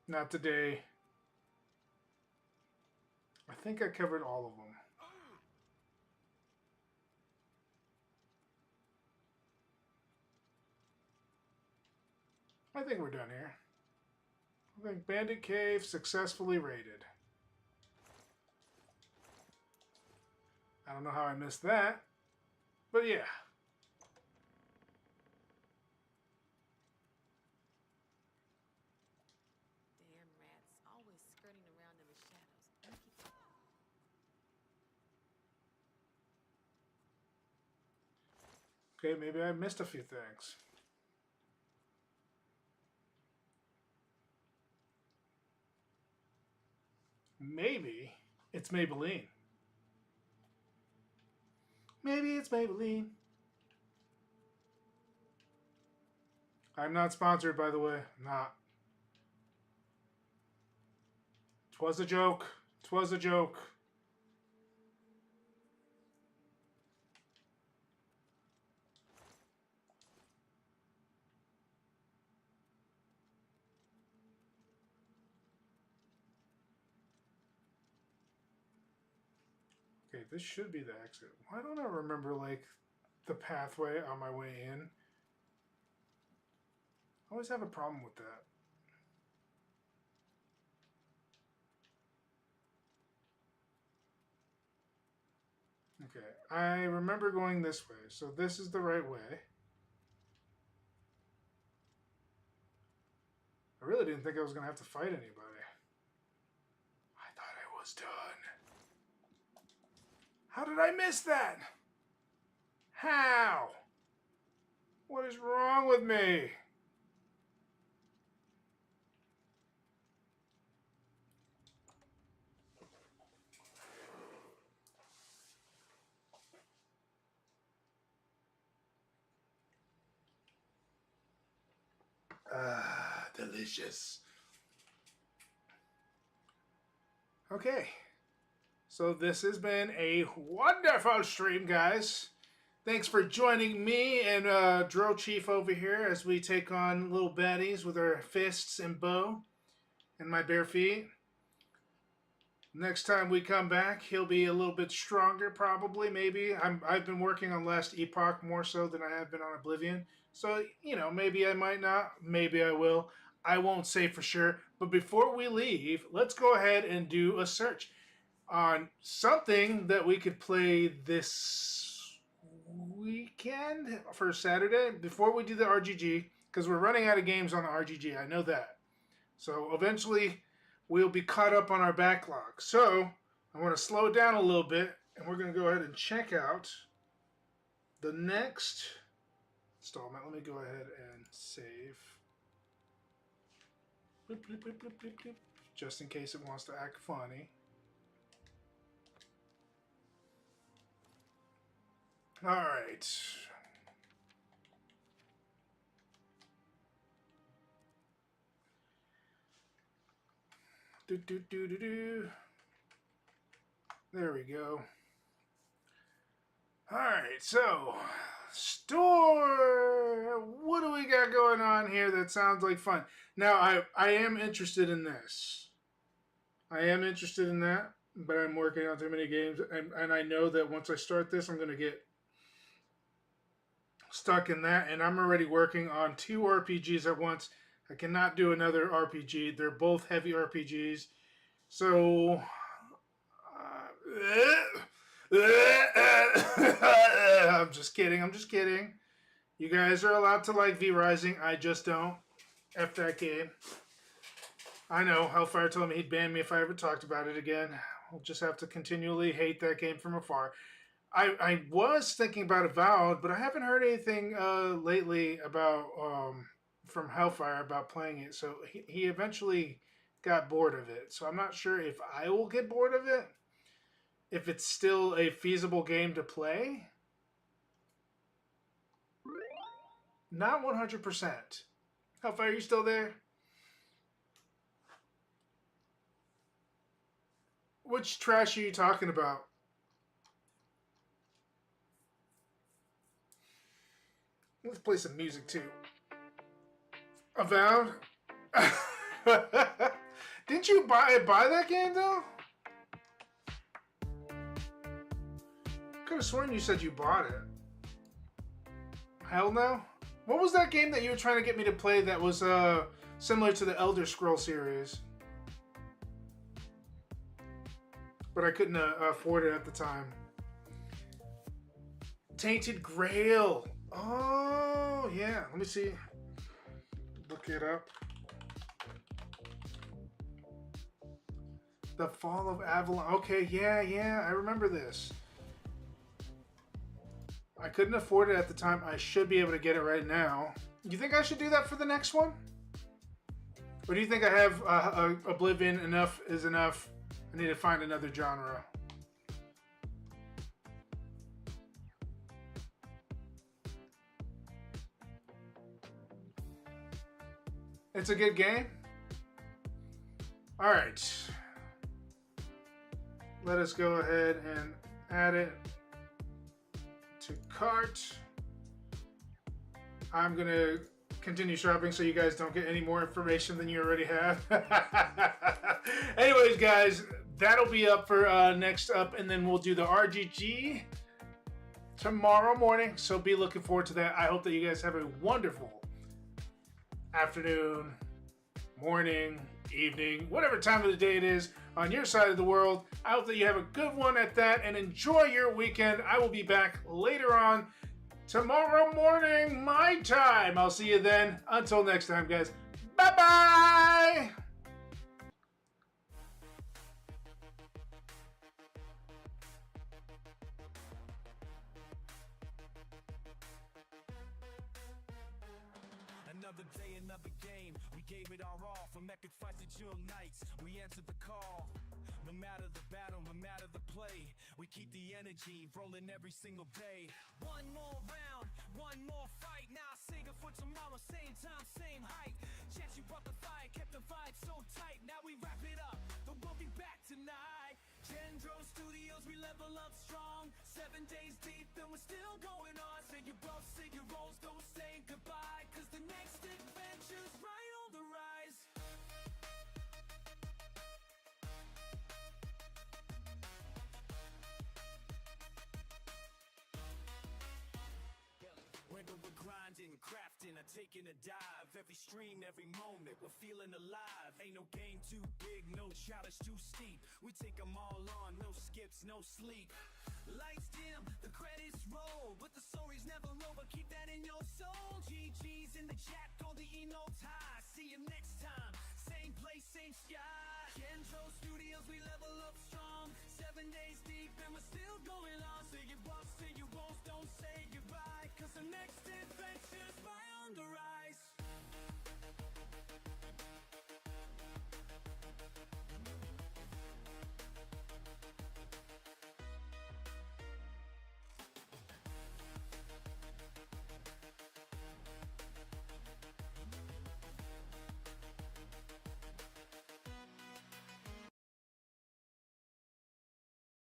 Not today. I think I covered all of them. I think we're done here. I think Bandit Cave successfully raided. I don't know how I missed that, but yeah. Damn rats, always skirting around in the shadows. Okay, maybe I missed a few things. Maybe it's Maybelline. Maybe it's Maybelline. I'm not sponsored, by the way. Not. Twas a joke. Twas a joke. Okay, this should be the exit. Why don't I remember, like, the pathway on my way in? I always have a problem with that. Okay, I remember going this way, so this is the right way. I really didn't think I was going to have to fight anybody. I thought I was done. How did I miss that? How? What is wrong with me? Ah, delicious. Okay. So this has been a wonderful stream, guys. Thanks for joining me and Dro Chief over here as we take on little baddies with our fists and bow and my bare feet. Next time we come back, he'll be a little bit stronger, probably, maybe. I've been working on Last Epoch more so than I have been on Oblivion. So, you know, maybe I might not. Maybe I will. I won't say for sure. But before we leave, let's go ahead and do a search on something that we could play this weekend for Saturday. Before we do the RGG, because we're running out of games on the RGG. I know that. So eventually we'll be caught up on our backlog. So I want to slow it down a little bit, and we're going to go ahead and check out the next installment. Let me go ahead and save. Bloop, bloop, bloop, bloop, bloop, bloop. Just in case it wants to act funny. All right. Do, do, do, do, do. There we go. All right, so store. What do we got going on here that sounds like fun? Now, I am interested in this. I am interested in that, but I'm working on too many games, and I know that once I start this, I'm going to get stuck in that, and I'm already working on 2 RPGs at once. I cannot do another RPG. They're both heavy RPGs. So, I'm just kidding. I'm just kidding. You guys are allowed to like V Rising. I just don't. F that game. I know. Hellfire told me he'd ban me if I ever talked about it again. I'll just have to continually hate that game from afar. I was thinking about Avowed, but I haven't heard anything lately about from Hellfire about playing it. So he eventually got bored of it. So I'm not sure if I will get bored of it. If it's still a feasible game to play. Not 100%. Hellfire, are you still there? Which trash are you talking about? Let's play some music too. Avowed? Didn't you buy that game though? Could have sworn you said you bought it. Hell no. What was that game that you were trying to get me to play that was similar to the Elder Scroll series? But I couldn't afford it at the time. Tainted Grail. Oh, yeah. Let me see. Look it up. The Fall of Avalon. Okay, yeah. I remember this. I couldn't afford it at the time. I should be able to get it right now. You think I should do that for the next one? Or do you think I have Oblivion enough is enough? I need to find another genre. It's a good game. All right. Let us go ahead and add it to cart. I'm going to continue shopping so you guys don't get any more information than you already have. Anyways, guys, that'll be up for next up, and then we'll do the RGG tomorrow morning. So be looking forward to that. I hope that you guys have a wonderful afternoon, morning, evening, whatever time of the day it is. on your side of the world. I hope that you have a good one at that and enjoy your weekend. I will be back later on tomorrow morning, my time. I'll see you then. Until next time, guys. Bye-bye! Another day, another game. We gave it our all. From epic fights to chill nights, we answered the call. No matter the battle, no matter the play, we keep the energy rolling every single day. One more round, one more fight. Now I sing it for tomorrow, same time, same height. Chance you brought the fire, kept the vibe so tight. Now we wrap it up, but we'll be back tonight. Gen-Dro Studios, we level up strong. 7 days deep and we're still going on. Say your bros, say your rolls, don't say goodbye, cause the next adventure's right on the rise. Whether we're grinding, crafting, or taking a dive, every stream, every moment, we're feeling alive. Ain't no game too big, no challenge too steep. We take them all on, no skips, no sleep. Lights dim, the credits roll, but the story's never over, keep that in your soul. GG's in the chat, throw the emotes high. See you next time, same place, same sky. Gen-Dro Studios, we level up strong. 7 days deep and we're still going on. Say your boss, say your won't, don't say goodbye, cause the next day